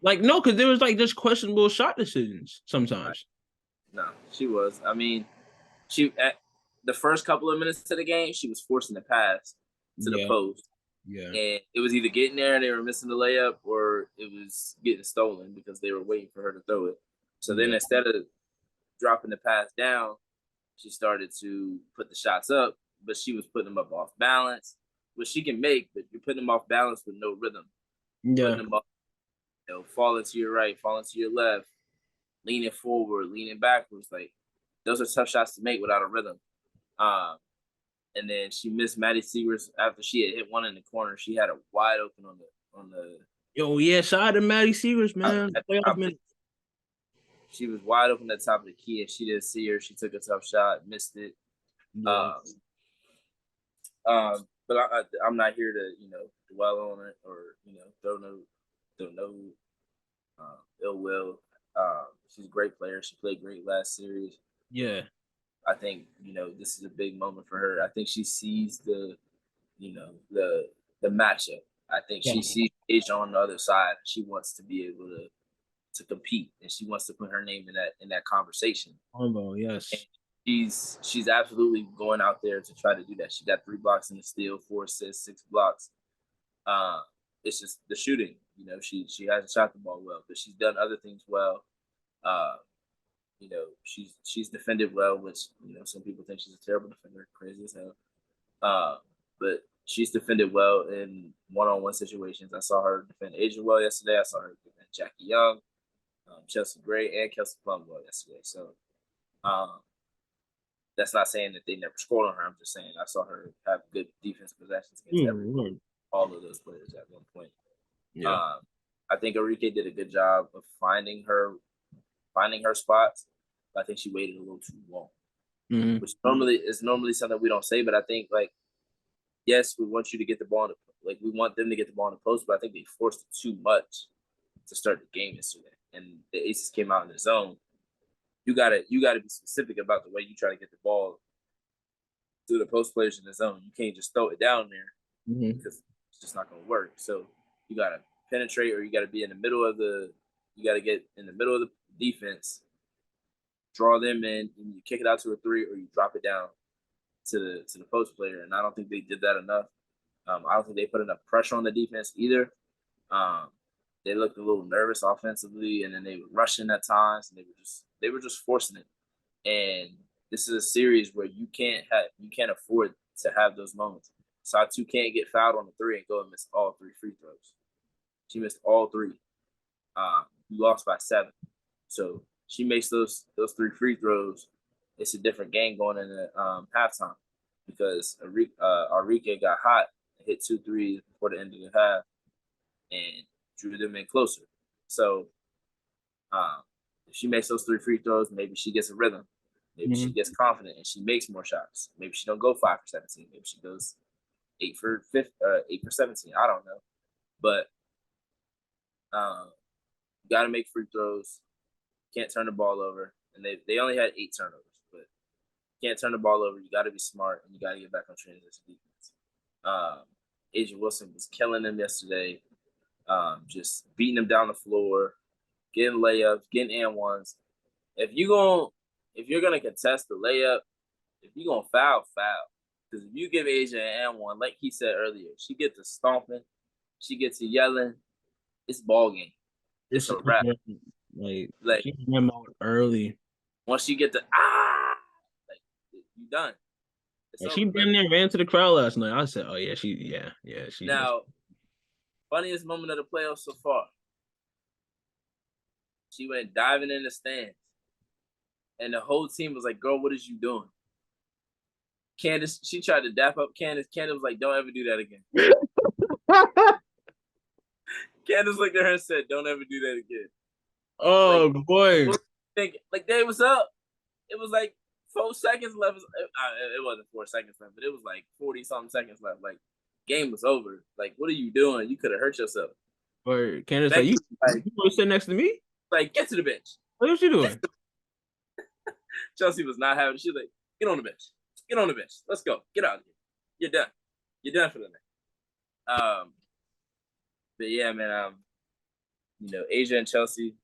Like, no, because there was like just questionable shot decisions sometimes. No, she was. I mean, at the first couple of minutes of the game, she was forcing the pass. to the post. Yeah. And it was either getting there and they were missing the layup, or it was getting stolen because they were waiting for her to throw it. So then instead of dropping the pass down, she started to put the shots up, but she was putting them up off balance, which she can make, but you're putting them off balance with no rhythm. Yeah. Putting them up, falling to your right, falling to your left, leaning forward, leaning backwards. Like, those are tough shots to make without a rhythm. And then she missed Maddie Seegers after she had hit one in the corner. She had it wide open on the. Yo, yeah, shout out to Maddie Seegers, man. She was wide open at the top of the key, and she didn't see her. She took a tough shot, missed it. Yeah. But I'm not here to dwell on it or throw no ill will. She's a great player. She played great last series. Yeah. I think this is a big moment for her. I think she sees the matchup. I think she sees Asia on the other side. She wants to be able to compete, and she wants to put her name in that conversation. Oh, yes. And she's absolutely going out there to try to do that. She got 3 blocks in the steal, 4 assists, 6 blocks. It's just the shooting. She hasn't shot the ball well, but she's done other things well. She's defended well, which some people think she's a terrible defender, crazy as hell. But she's defended well in one-on-one situations. I saw her defend Asia well yesterday. I saw her defend Jackie Young, Chelsea Gray, and Kelsey Plum well yesterday. So that's not saying that they never scored on her. I'm just saying I saw her have good defensive possessions against all of those players at one point. Yeah. I think Enrique did a good job of finding her spots. I think she waited a little too long, which is normally something we don't say. But I think, yes, we want you to get the ball, we want them to get the ball in the post, but I think they forced it too much to start the game yesterday. And the Aces came out in the zone. You gotta be specific about the way you try to get the ball to the post players in the zone. You can't just throw it down there because it's just not gonna work. So you gotta penetrate, or you gotta be in the middle of you gotta get in the middle of the defense, draw them in, and you kick it out to a 3, or you drop it down to the post player. And I don't think they did that enough. I don't think they put enough pressure on the defense either. They looked a little nervous offensively, and then they were rushing at times, and they were just forcing it. And this is a series where you can't afford to have those moments. Satu can't get fouled on the 3 and go and miss all 3 free throws. She missed all 3. You lost by 7. So she makes those 3 free throws. It's a different game going into halftime, because Enrique got hot and hit 2 threes before the end of the half and drew them in closer. So if she makes those 3 free throws, maybe she gets a rhythm. Maybe she gets confident and she makes more shots. Maybe she don't go 5 for 17. Maybe she goes 8 for 17. I don't know. But you got to make free throws. Can't turn the ball over. And they only had 8 turnovers, but can't turn the ball over. You got to be smart, and you got to get back on transition defense. Asia Wilson was killing them yesterday, just beating them down the floor, getting layups, getting and ones. If you're gonna contest the layup, if you're gonna foul. Because if you give Asia an and one, like he said earlier, she gets to stomping, she gets to yelling. It's ball game. It's a wrap. Like she came out early. Once you get you done. She damn near ran to the crowd last night. I said, "Oh yeah, she." Now, funniest moment of the playoffs so far. She went diving in the stands, and the whole team was like, "Girl, what is you doing?" Candace, she tried to dap up Candace. Candace was like, "Don't ever do that again." Candace looked at her and said, "Don't ever do that again." Oh boy! Like, Dave, what's up? It was like 4 seconds left. It wasn't 4 seconds left, but it was like 40-something seconds left. Like, game was over. Like, what are you doing? You could have hurt yourself. Or Candace, you want to sit next to me? Like, get to the bench. What was she doing? Chelsea was not having it. She was like, get on the bench. Get on the bench. Let's go. Get out of here. You're done. You're done for the night. But yeah, man. Asia and Chelsea,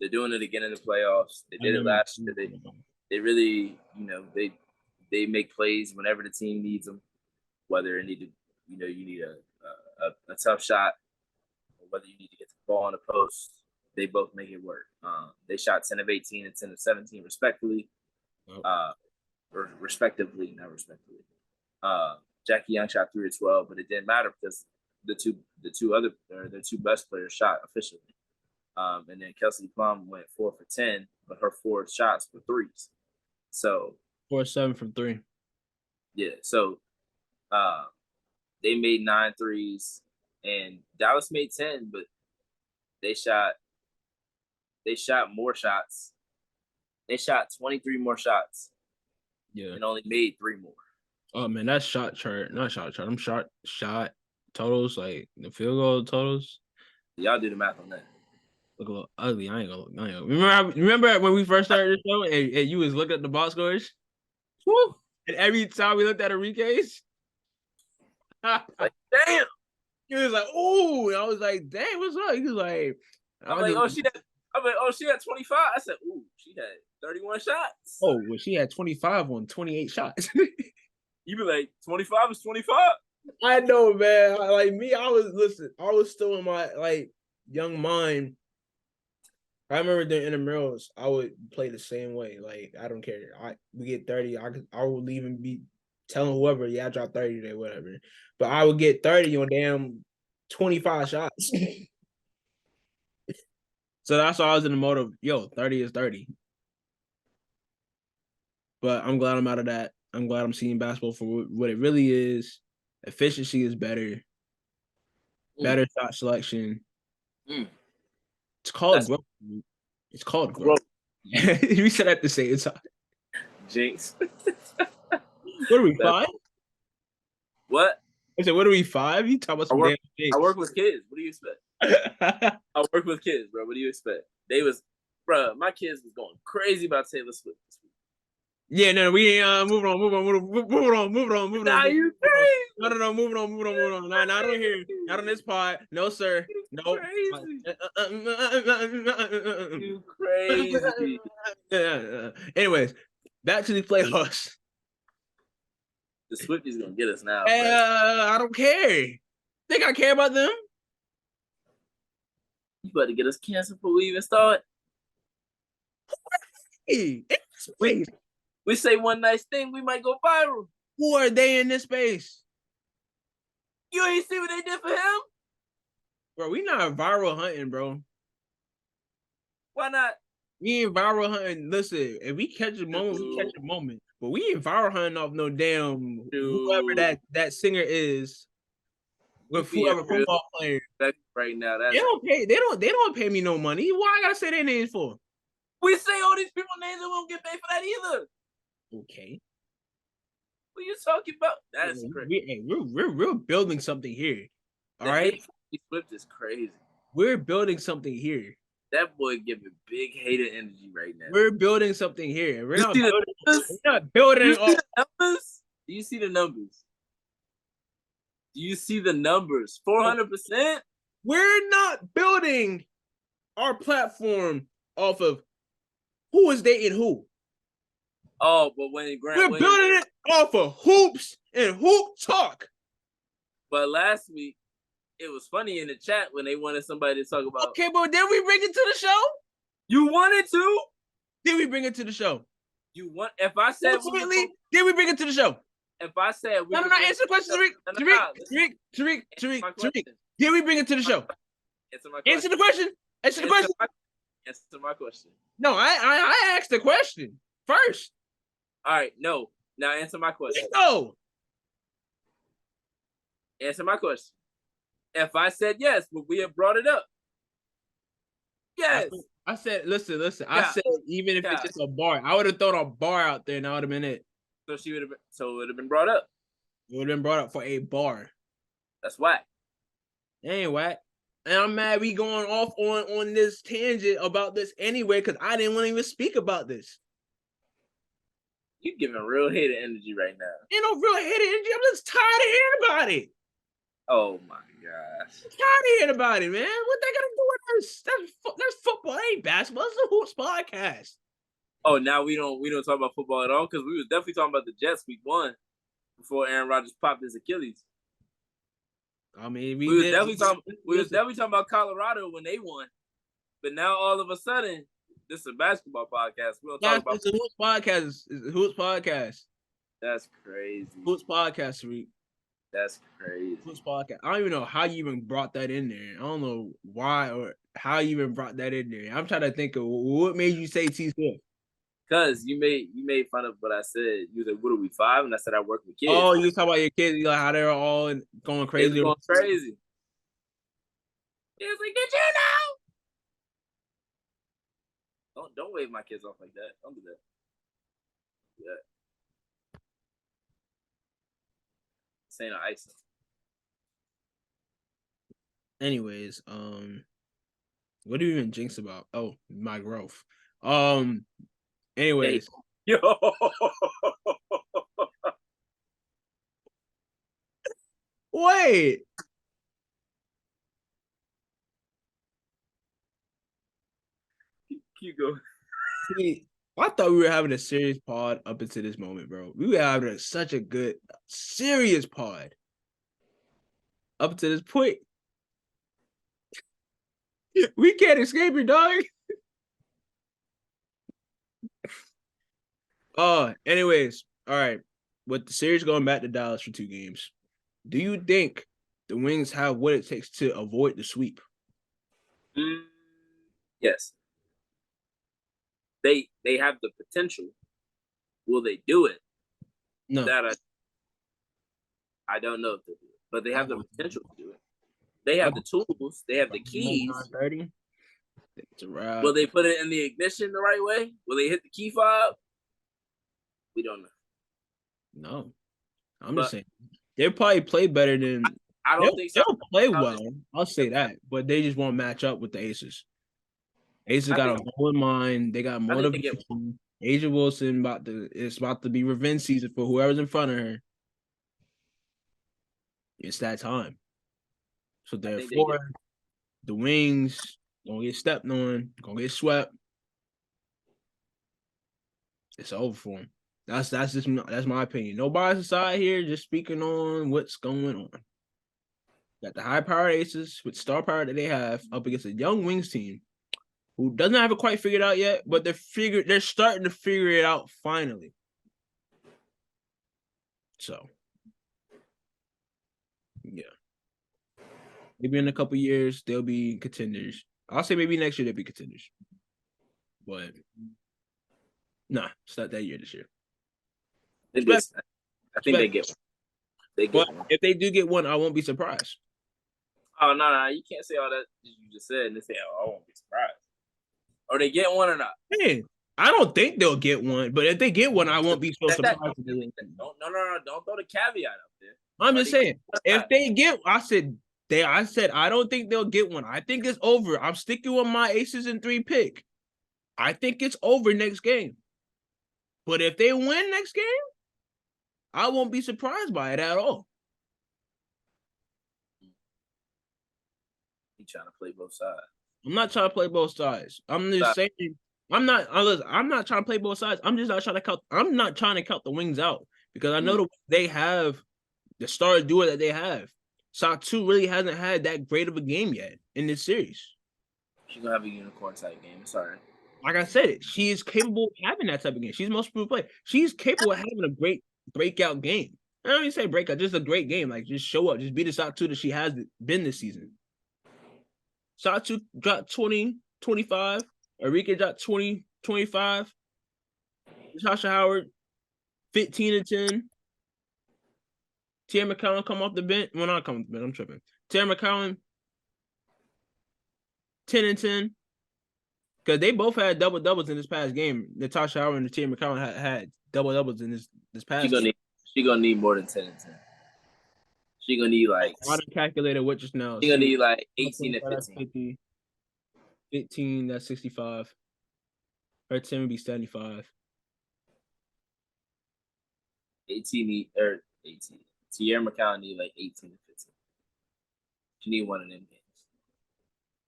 they're doing it again in the playoffs. They did it last year. They really, they make plays whenever the team needs them. Whether it needed you need a tough shot, or whether you need to get the ball on the post, they both make it work. They shot 10 of 18 and 10 of 17 respectively. Or respectively, not respectively. Jackie Young shot 3 of 12, but it didn't matter because their two best players shot officially. And then Kelsey Plum went 4 for 10, but her 4 shots were threes. So 4-7 from 3. Yeah, so they made 9 threes, and Dallas made 10, but they shot more shots. They shot 23 more shots. Yeah. And only made 3 more. Oh man, that's not shot chart. I'm shot totals, like the field goal totals. Y'all do the math on that. Look a little ugly. I ain't gonna look. Remember when we first started the show and you was looking at the box scores? Woo! And every time we looked at Enrique's, like, damn. He was like, "Ooh," and I was like, "Dang, what's up?" He was like, I'm like, she had 25. I said, "Ooh, she had 31 shots." Oh, well, she had 25 on 28 shots. You be like, 25 is 25. I know, man. Like me, I was still in my like young mind. I remember during intramurals, I would play the same way. Like, I don't care. We get 30. I would even be telling whoever, yeah, I dropped 30 today, whatever. But I would get 30 on damn 25 shots. So that's why I was in the mode of, yo, 30 is 30. But I'm glad I'm out of that. I'm glad I'm seeing basketball for what it really is. Efficiency is better. Better shot selection. It's called growth. It's called growth. We said at the same time. Jinx. What are we, 5? What? I said, what are we, 5? You talking about some damn Jinx. I work with kids. What do you expect? I work with kids, bro. What do you expect? My kids was going crazy about Taylor Swift this week. Yeah, no, we ain't move on. Nah, you crazy. No, moving on. Nah, not on here. Not on this pod. No, sir. No. You crazy. Anyways, back to the playoffs. The Swifties gonna get us now. I don't care. Think I care about them? You about to get us canceled before we even start? Hey, we say one nice thing, we might go viral. Who are they in this space? You ain't see what they did for him? Bro, we not viral hunting, bro. Why not? We ain't viral hunting. Listen, if we catch a moment, we catch a moment. But we ain't viral hunting off no damn whoever that singer is with whoever football player. Right now, they don't pay me no money. Why I gotta say their names for? We say all these people's names and we don't get paid for that either. Okay. What are you talking about? That's crazy. We're building something here. All right. Swift is crazy. We're building something here. That boy giving big hater energy right now. We're building something here. We're not building. Do you see the numbers? Do you see the numbers? 400%? We're not building our platform off of who is dating who. Oh, but we're building it off of hoops and hoop talk. But last week, it was funny in the chat when they wanted somebody to talk about. Okay, but did we bring it to the show? You wanted to? Did we bring it to the show? If I said ultimately, did we bring it to the show? If I said no, answer the question, Tariq. Did we bring it to the show? Answer the question. Answer my question. No, I asked the question first. All right, no. Now answer my question. No. Answer my question. If I said yes, would we have brought it up? Yes. I said, listen. Yeah. I said even if it's just a bar, I would have thrown a bar out there and that would have been it. So it would have been brought up. It would have been brought up for a bar. That's whack. It ain't whack. And I'm mad we going off on this tangent about this anyway, because I didn't want to even speak about this. You giving real hater energy right now. Ain't no real hater energy. I'm just tired of hearing about it. Oh my gosh. I'm tired of hearing about it, man. What they gonna do with this? That's football. That ain't basketball. It's a hoops podcast. Oh, now we don't talk about football at all? Because we was definitely talking about the Jets week 1 before Aaron Rodgers popped his Achilles. I mean, we was definitely talking about Colorado when they won, but now all of a sudden, this is a basketball podcast. We don't talk about it's a Hoops podcast. It's a Hoops podcast. That's crazy. Hoops podcast, Tariq. That's crazy. Hoops podcast. I don't even know how you even brought that in there. I don't know why or how you even brought that in there. I'm trying to think of what made you say T Swift. Cause you made fun of what I said. You said, "What are we 5?" And I said, "I work with kids." Oh, you talk about your kids, like how they're all going crazy. Going crazy. It's like, did you know? Don't wave my kids off like that. Don't do that. Yeah. Saying no ice. Anyways, what do you even jinx about? Oh, my growth. Anyways. Yo. Wait. Keep going. See, I thought we were having a serious pod up until this moment, bro. We were having such a good, serious pod up to this point. We can't escape it, dog. Anyways, all right. With the series going back to Dallas for 2 games, do you think the Wings have what it takes to avoid the sweep? Yes. They have the potential. Will they do it? No. That I don't know if they'll do it, but they have the potential to do it. They have the tools. They have the keys. Will they put it in the ignition the right way? Will they hit the key fob? We don't know. No. I'm just saying. They'll probably play better than... I don't think so. They'll play well. I'll say that. But they just won't match up with the Aces. Aces got a goal in mind. They got motivation. Asia Wilson it's about to be revenge season for whoever's in front of her. It's that time. So therefore, the Wings gonna get stepped on, gonna get swept. It's over for them. That's my opinion. Nobody's aside here, just speaking on what's going on. Got the high-powered Aces with star power that they have up against a young Wings team who doesn't have it quite figured out yet, but they're starting to figure it out finally. So, yeah. Maybe in a couple years they'll be contenders. I'll say maybe next year they'll be contenders. But nah, it's not that year this year. I think they get one. They get one. If they do get one, I won't be surprised. Oh, no, you can't say all that you just said and say, oh, I won't be surprised. Or they get one or not? Man, I don't think they'll get one, but if they get one, I won't be so surprised. No, don't throw the caveat up there. I'm just saying, if they get, I said I don't think they'll get one. I think it's over. I'm sticking with my Aces in 3 pick. I think it's over next game. But if they win next game, I won't be surprised by it at all. You trying to play both sides? I'm not trying to play both sides. I'm just saying. I'm not trying to play both sides. I'm just not trying to count. I'm not trying to count the Wings out because I know they have the star duo that they have. Satu really hasn't had that great of a game yet in this series. She's gonna have a unicorn type game. Sorry. Like I said, she is capable of having that type of game. She's the most improved player. She's capable of having a great breakout game. I don't even say breakout, just a great game. Like just show up, just be the Satu that she has been this season. Satu dropped 20, 25. Arika dropped 20, 25. Natasha Howard, 15 and 10. Tierra McCollum come off the bench. Well, not come off the bench. I'm tripping. Tierra McCollum, 10 and 10. Because they both had double-doubles in this past game. Natasha Howard and Tierra McCollum had double-doubles in this past game. She's going to need more than 10 and 10. She's going to need like... I done calculated what just now. She's going to need like 18 and 15. 50, 15, that's 65. Her 10 would be 75. 18. Tierra McCollum need like 18 and 15. She need one of them games.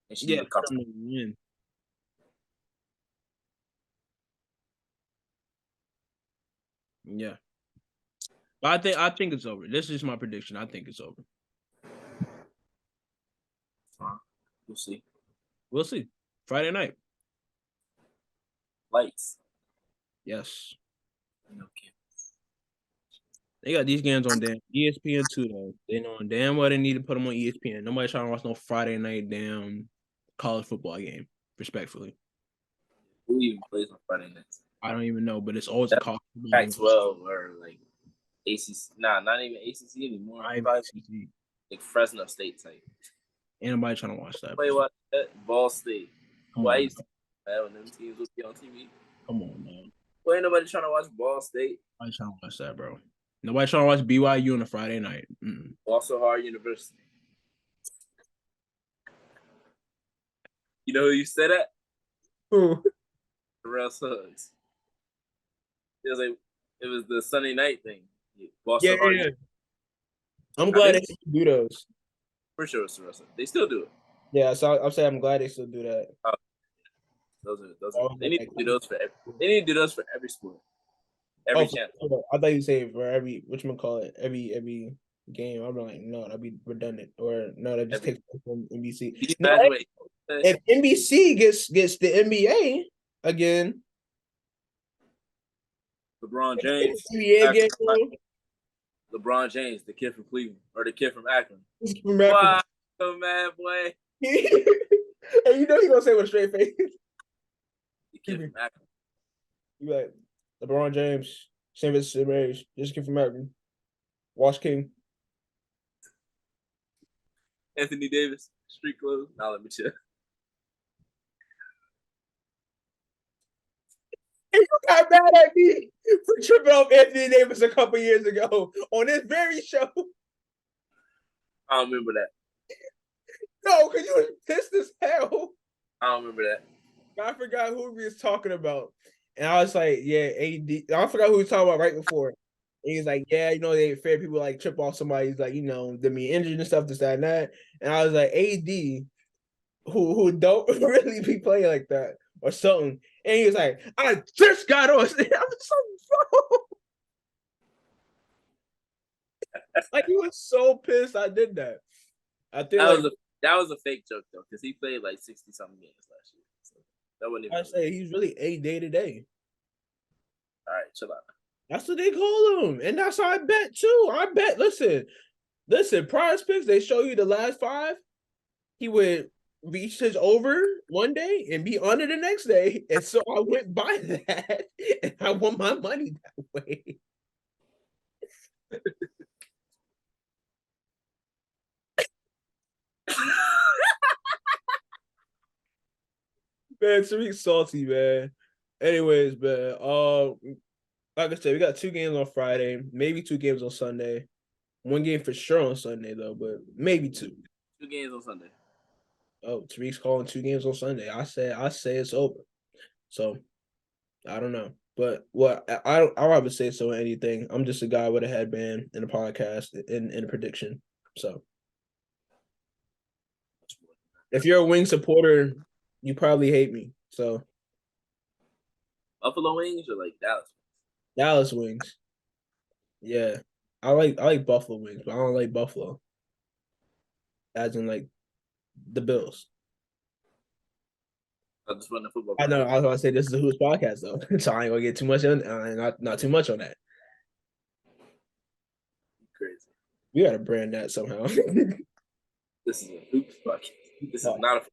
And she need a couple. Win. Yeah. But I think it's over. This is my prediction. I think it's over. We'll see. We'll see. Friday night. Lights. Yes. Okay. They got these games on damn ESPN too, though. They know damn well they need to put them on ESPN. Nobody trying to watch no Friday night damn college football game. Respectfully, Who even plays on Friday nights? I don't even know, but it's always a college football game. Pac-12 or like ACC. Nah, not even ACC anymore. Probably ACC. like Fresno State type. Ain't nobody trying to watch that. Play watch that Ball State. Come on, when them teams would be on TV. Come on, man. Well, ain't nobody trying to watch Ball State. Nobody trying to watch that, bro. Nobody trying to watch BYU on a Friday night. Also, Hard University. You know who you said that? Who? Terrell Suggs. It was the Sunday night thing. Boston Yeah. I'm glad they still do those. For sure, it's Terrell Suggs. They still do it. Yeah, so I'm saying I'm glad they still do that. Those are. They need to do those for every. They need to do those for every sport. Every channel. I thought you say for every every game. I'm like, no, that'd be redundant. Or no, that just takes place from NBC. No, if NBC gets the NBA again, LeBron James, LeBron James, the kid from Cleveland or the kid from Akron. Wow, man, boy. And you know he gonna say with a straight face. The kid from Akron. You like LeBron James, St. Vincent Mary's, just kid from Akron. Wash King. Anthony Davis, street clothes. Now let me chill. And you got mad at me for tripping off Anthony Davis a couple years ago on this very show. I don't remember that. No, because you were pissed as hell. I don't remember that. I forgot who we was talking about. And I was like, yeah, AD. I forgot who we was talking about right before. And he's like, yeah, you know, they fair people like trip off somebody. He's like, you know, them be injured and stuff, this, that, and that. And I was like, AD, who don't really be playing like that or something. And he was like, I just got on. I was so like he was so pissed I did that. I think that was a fake joke though, because he played like 60-something games last year. So that wasn't even. I say he's really a day-to-day. All right, chill out. That's what they call him, and that's how I bet too. I bet. Listen. Prize picks, they show you the last 5. He would reach his over one day and be under the next day, and so I went by that, and I won my money that way. Man, Tariq's salty, man. Anyways, man, like I said, we got 2 games on Friday, maybe 2 games on Sunday. 1 game for sure on Sunday, though, but maybe 2. 2 games on Sunday. Oh, Tariq's calling 2 games on Sunday. I say it's over. So, I don't know. But I'd rather say so in anything. I'm just a guy with a headband and a podcast and a prediction. So, if you're a Wing supporter, you probably hate me. So, Buffalo Wings or like Dallas? Dallas Wings. Yeah. I like Buffalo Wings, but I don't like Buffalo. As in like the Bills. I just run the football. I know. I was gonna say this is a Who's podcast though, so I ain't gonna get too much on. Not too much on that. Crazy. We gotta brand that somehow. This is a Hoops podcast. This is not a.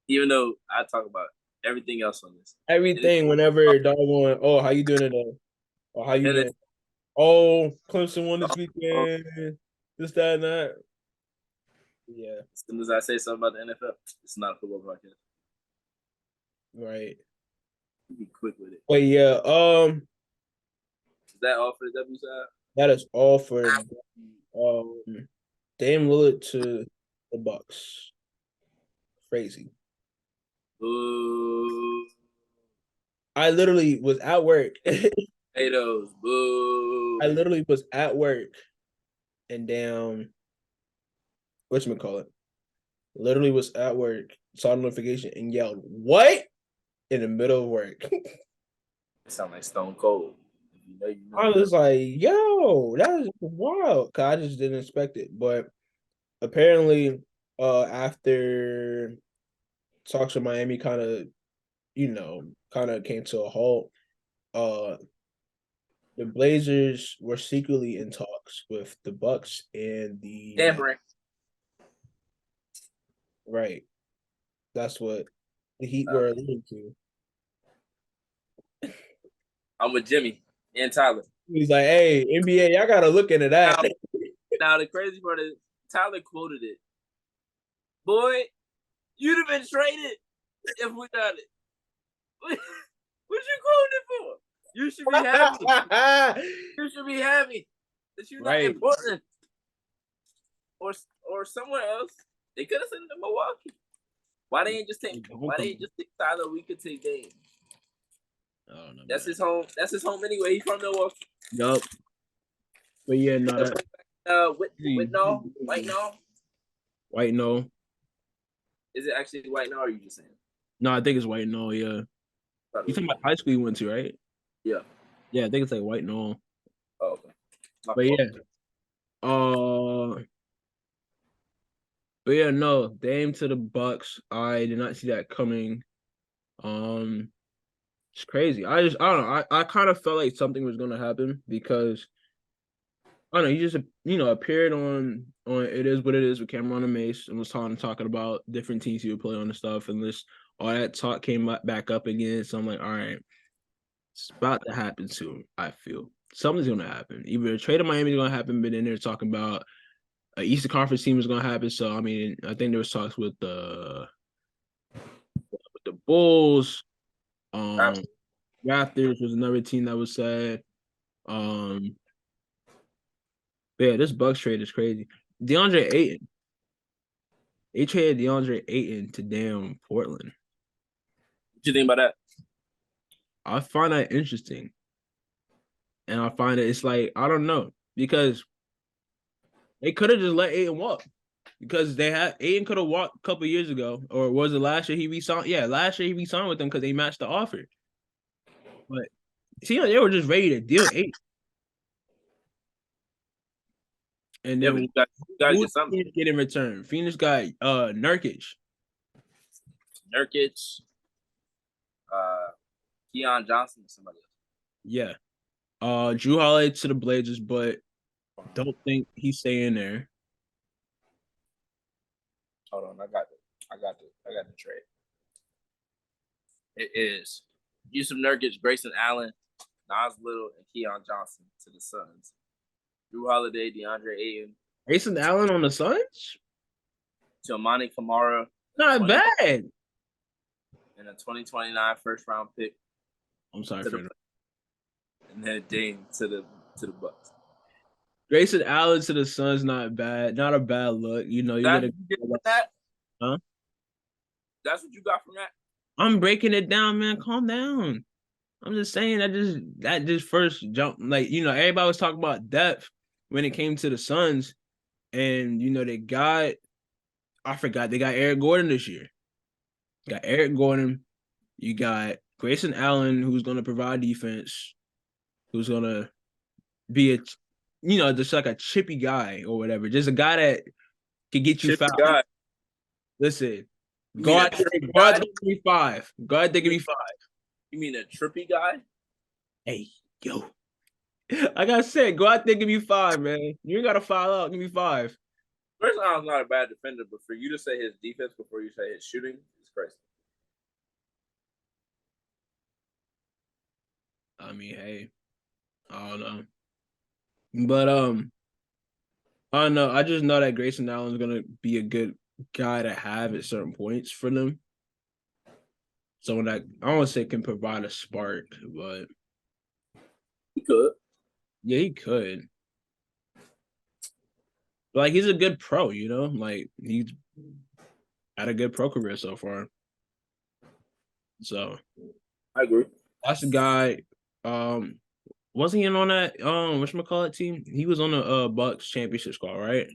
Even though I talk about everything else on this. Everything. Whenever doggone, oh, how you doing today? Or how you doing? Oh, Clemson won this weekend. This, that, and that. Yeah. As soon as I say something about the NFL, it's not a football podcast. Right. Be quick with it. Wait, yeah. Is that all for the W side? That is all for Dame Lillard to the Bucks. Crazy. Boo. I literally was at work. Potatoes. Boo. I literally was at work and down. Whatchamacallit? Literally was at work, saw the notification, and yelled, "What?" in the middle of work. It sound like Stone Cold. You know I was like, yo, that is wild. Cause I just didn't expect it. But apparently, after talks with Miami kind of, kind of came to a halt, uh, the Blazers were secretly in talks with the Bucks and the Tampering. right. That's what the Heat were alluding to. I'm with Jimmy and Tyler. He's like, "Hey, NBA, y'all gotta look into that." Now the crazy part is Tyler quoted it. Boy, you'd have been traded if we done it. What you quoting it for? You should be happy. You should be happy that you're not in Portland or somewhere else. They could have sent him to Milwaukee. Why they ain't just take Tyler? We could take Dame. Oh, no, that's his home. That's his home anyway. He's from Milwaukee. Yup. But yeah, no. White no. Is it actually White no, or are you just saying? No, I think it's White no. Yeah. You talking about high school you went to, right? Yeah. Yeah, I think it's like White no. Oh, okay. But yeah, no, Dame to the Bucks. I did not see that coming. It's crazy. I don't know. I kind of felt like something was gonna happen because I don't know. He just appeared on It Is What It Is with Cameron and Mace and was talking about different teams he would play on and stuff, and this all that talk came back up again. So I'm like, all right, it's about to happen soon. I feel something's gonna happen. Either a trade of Miami is gonna happen, but then they're talking about an Eastern Conference team is gonna happen. So I mean, I think there was talks with the Bulls. Raptors was another team that was said. Yeah, this Bucks trade is crazy. DeAndre Ayton. They traded DeAndre Ayton to damn Portland. What you think about that? I find that interesting. And I find it's like, I don't know, because they could have just let Ayton walk. Because Ayton could have walked a couple years ago, or was it last year he re-signed? Yeah, last year he re-signed with them because they matched the offer. But see, they were just ready to deal Ayton. And then you gotta get something. Get in return. Phoenix got Nurkic. Keon Johnson, or somebody else. Yeah. Drew Holiday to the Blazers, but don't think he's staying there. Hold on, I got the trade. It is Yusuf Nurkic, Grayson Allen, Nas Little, and Keon Johnson to the Suns. Drew Holiday, DeAndre Ayton. Grayson Allen on the Suns? To Amani Kamara. Not bad. And a 2029 first round pick. I'm sorry for that. And then Dame to the Bucks. Grayson Allen to the Suns, not bad. Not a bad look. You get that? Huh? That's what you got from that? I'm breaking it down, man. Calm down. I'm just saying that just first jump, like, everybody was talking about depth when it came to the Suns, and they got Eric Gordon this year. Got Eric Gordon. You got Grayson Allen, who's going to provide defense, who's going to be just like a chippy guy or whatever, just a guy that can get you fouled. Guy. Listen, go out there, give me 5. Go out there, give me 5. You mean a trippy guy? Hey, yo. Like I said, go out there, give me 5, man. You ain't got to foul out. Give me 5. Grayson Allen's not a bad defender, but for you to say his defense before you say his shooting is crazy. I mean, hey, I don't know. But I don't know. I just know that Grayson Allen's gonna be a good guy to have at certain points for them. Someone that I don't want to say can provide a spark, but he could. Yeah, he could. But, like, he's a good pro, like he's had a good pro career so far. So I agree. That's the guy. Wasn't he on that whatchamacallit team? He was on the Bucks championship squad, right?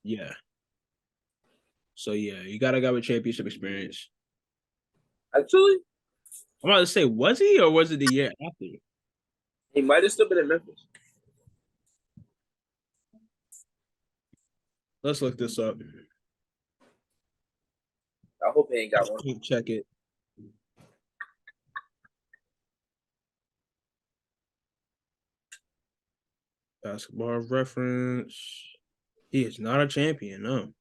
Yeah. So yeah, you got a guy with championship experience. Actually, I'm about to say, was he or was it the year after? He might have still been in Memphis. Let's look this up. I hope he ain't got one. Check it. Basketball reference. He is not a champion, no.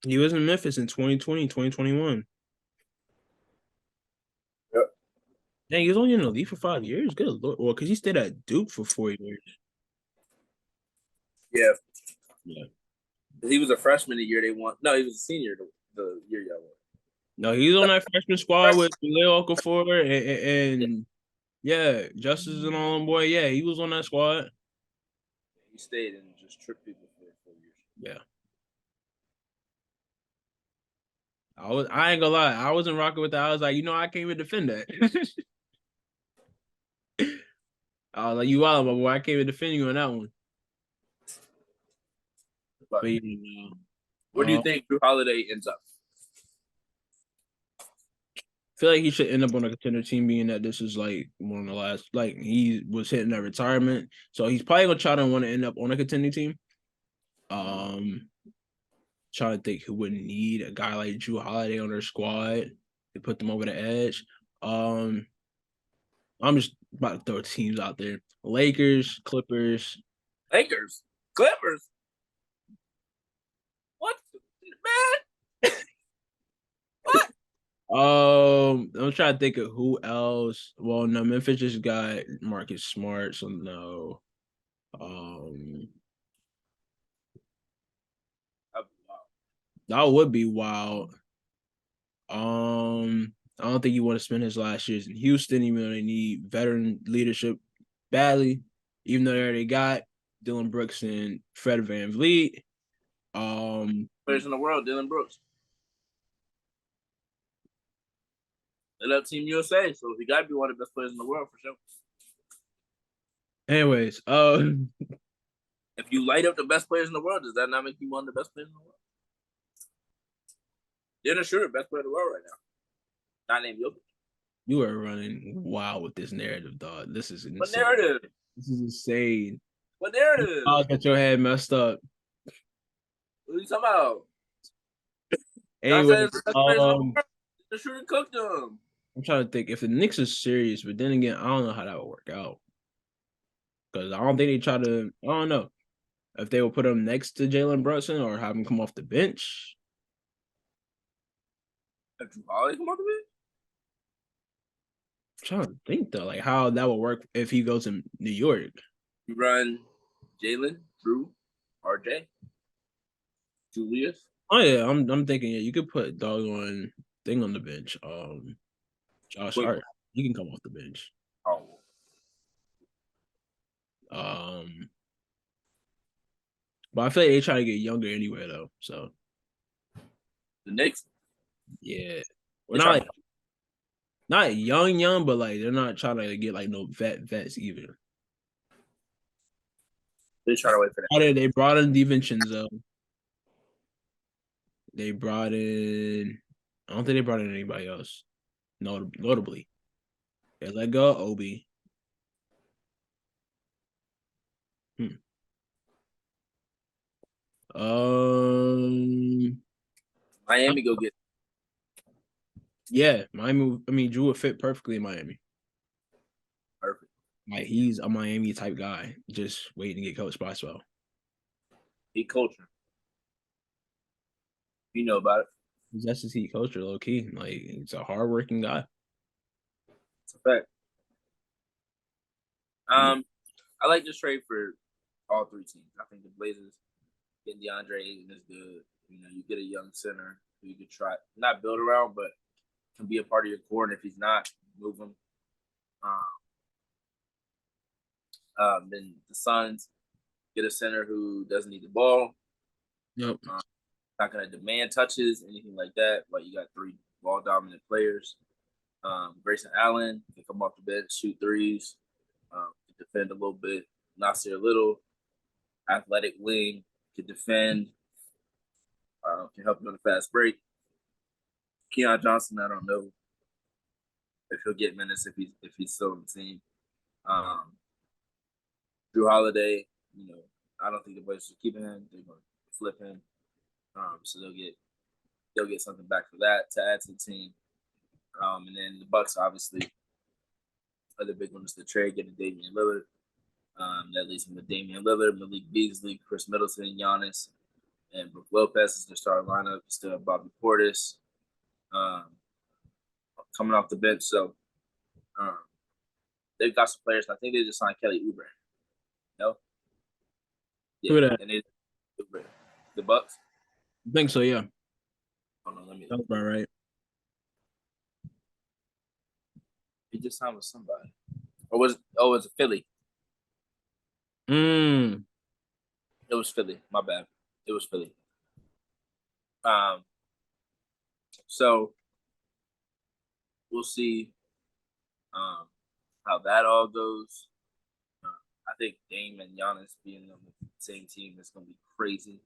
He was in Memphis in 2020, 2021. Yep. Dang, he was only in the league for 5 years? Good lord. Well, because he stayed at Duke for 4 years. Yeah. Yeah. He was a freshman the year they won. No, he was a senior the year y'all won. No, he's on that freshman squad with Leo Okafor and yeah, Justice and all them boy. Yeah, he was on that squad. He stayed and just tripped people for 4 years. Yeah. I ain't gonna lie. I wasn't rocking with that. I was like, I can't even defend that. I was like, you wild, my boy. I can't even defend you on that one. But where do you think Drew Holiday ends up? I feel like he should end up on a contender team, being that this is like one of the last, like he was hitting that retirement. So he's probably gonna try to want to end up on a contending team. Trying to think who would need a guy like Drew Holiday on their squad to put them over the edge. I'm just about to throw teams out there. Lakers, Clippers. Lakers, Clippers. What, man? What? I'm trying to think of who else. Well, no, Memphis just got Marcus Smart, so no. That would be wild. I don't think you want to spend his last years in Houston, even though they need veteran leadership badly. Even though they already got Dylan Brooks and Fred VanVleet. Players in the world, Dylan Brooks. They love Team USA, so he got to be one of the best players in the world for sure. Anyways, if you light up the best players in the world, does that not make you one of the best players in the world? Dennis Schroeder, best player in the world right now. Not named Jokic. You are running wild with this narrative, dog. This is insane. What narrative? This is insane. What narrative? I'll get your head messed up. What are you talking about? Anyway, the Schroeder cooked them. I'm trying to think if the Knicks is serious, but then again, I don't know how that would work out. Because I don't think they try to, I don't know if they will put him next to Jalen Brunson or have him come off the bench. Have Drew Holiday come off the bench? I'm trying to think though, like how that would work if he goes in New York. You run Jalen, Drew, RJ, Julius. Oh yeah, I'm thinking you could put doggone thing on the bench. Josh Hart, he can come off the bench. Oh. But I feel like they try to get younger anyway though. So the Knicks. Yeah. We're not young, but like they're not trying to get like no vets either. They're trying to wait for that. They brought in DiVincenzo. They brought in, I don't think they brought in anybody else. Notably. They let go of Obi. Miami go get. Yeah, Miami. I mean, Drew would fit perfectly in Miami. Perfect. Like he's a Miami type guy, just waiting to get coached by Swell. He culture. You know about it. That's his heat culture, low key. Like he's a hardworking guy. It's a fact. I like this trade for all three teams. I think the Blazers getting DeAndre Ayton is good. You know, you get a young center who you could try not build around, but can be a part of your core. And if he's not, move him. Then the Suns get a center who doesn't need the ball. Yep. Not going to demand touches, anything like that. But you got three ball dominant players. Grayson Allen can come off the bench, shoot threes, defend a little bit. Nasir Little, athletic wing, can defend, can help you on a fast break. Keon Johnson, I don't know if he'll get minutes if he's still on the team. Drew Holiday, you know, I don't think the Blazers are keeping him. They're going to flip him. So they'll get something back for that to add to the team. And then the Bucks, obviously, other big one is the trade, getting Damian Lillard. That leaves them with Damian Lillard, Malik Beasley, Chris Middleton, Giannis, and Brook Lopez is their starting lineup. Still have Bobby Portis coming off the bench. So they've got some players. I think they just signed Kelly Oubre. No? Yeah, Who that? and Oubre. The Bucks? I think so, yeah. Hold on, let me. That's about right. He just signed with somebody. Or was it Philly? It was Philly. My bad. It was Philly. So we'll see how that all goes. I think Dame and Giannis being on the same team is going to be crazy.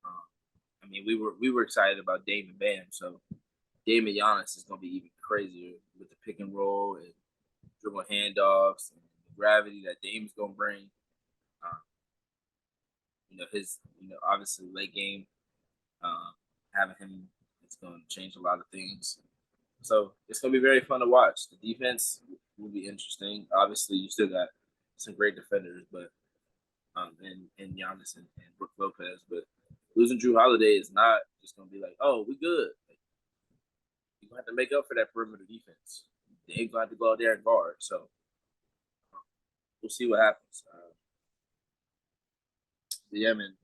I mean, we were excited about Dame and Bam, so Dame and Giannis is going to be even crazier with the pick and roll and dribble handoffs and the gravity that Dame's going to bring. Obviously late game, having him, it's going to change a lot of things. So it's going to be very fun to watch. The defense will be interesting. Obviously, you still got some great defenders, but and Giannis and Brook Lopez, but losing Drew Holiday is not just going to be like, oh, we good. Like, you're going to have to make up for that perimeter defense. They ain't going to have to go out there and guard. So we'll see what happens. Yeah, man.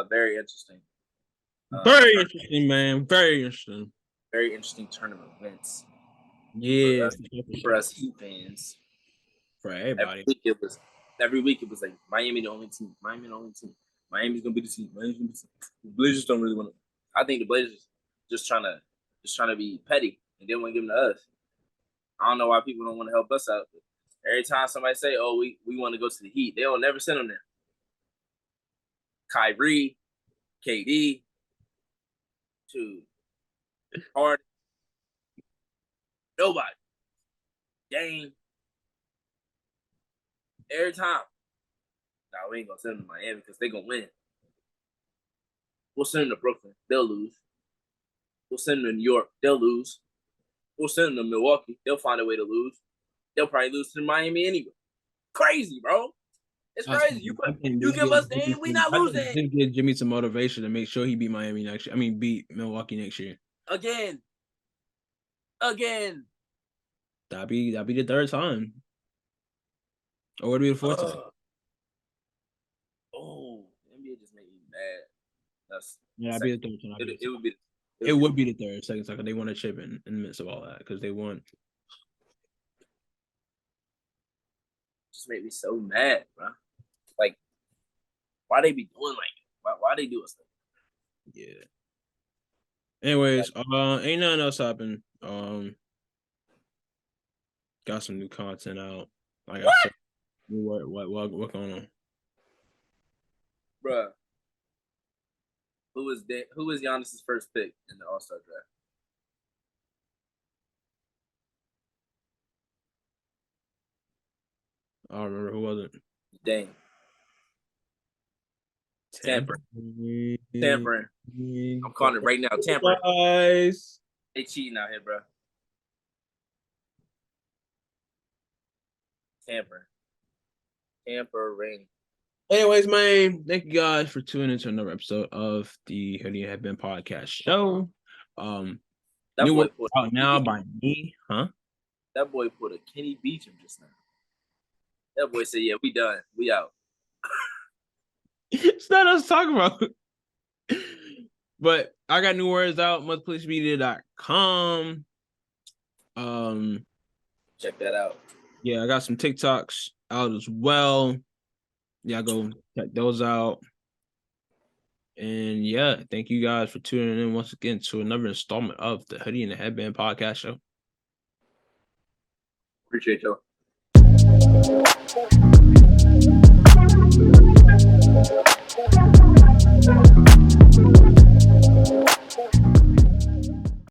Very interesting. Very interesting, man. Very interesting. Very interesting tournament events. Yeah. For us Heat fans. For everybody. Every week it was like Miami the only team. Miami's gonna be the team. The Blazers don't really want to. I think the Blazers just trying to be petty and they want to give them to us. I don't know why people don't want to help us out. But every time somebody say, "Oh, we want to go to the Heat," they don't never send them there. Kyrie, KD, to Harden, nobody. Dame. Every time. Nah, we ain't gonna send them to Miami because they gonna win. We'll send them to Brooklyn. They'll lose. We'll send them to New York. They'll lose. We'll send them to Milwaukee. They'll find a way to lose. They'll probably lose to Miami anyway. Crazy, bro. It's crazy. You give us Dame, we not losing. Give Jimmy some motivation to make sure he beat Miami next year. I mean, beat Milwaukee next year. Again. That'd be the third time. Or would it be the fourth time? Oh, NBA just made me mad. That'd be the third time. It would be the third. Second, they won a chip in the midst of all that because they won. Just made me so mad, bro. Like, why they be doing like that? Why they do us like that? Yeah. Anyways, ain't nothing else happened. Got some new content out. Like I said, what going on, bruh? Who was Giannis's first pick in the All-Star draft? I don't remember. Who was it? Dame. Tampering. I'm calling it right now. Tampering. Guys. They cheating out here, bro. Tampering. Anyways, man, thank you guys for tuning into another episode of the Hoodie and Headband podcast show. New work out now by me, huh? That boy put a Kenny Beecham just now. That boy said, "Yeah, we done. We out." It's not us talking about. But I got new words out. muchpolicmedia.com. Check that out. Yeah, I got some TikToks out as well. Yeah, go check those out. And yeah, thank you guys for tuning in once again to another installment of the Hoodie and the Headband podcast show. Appreciate y'all.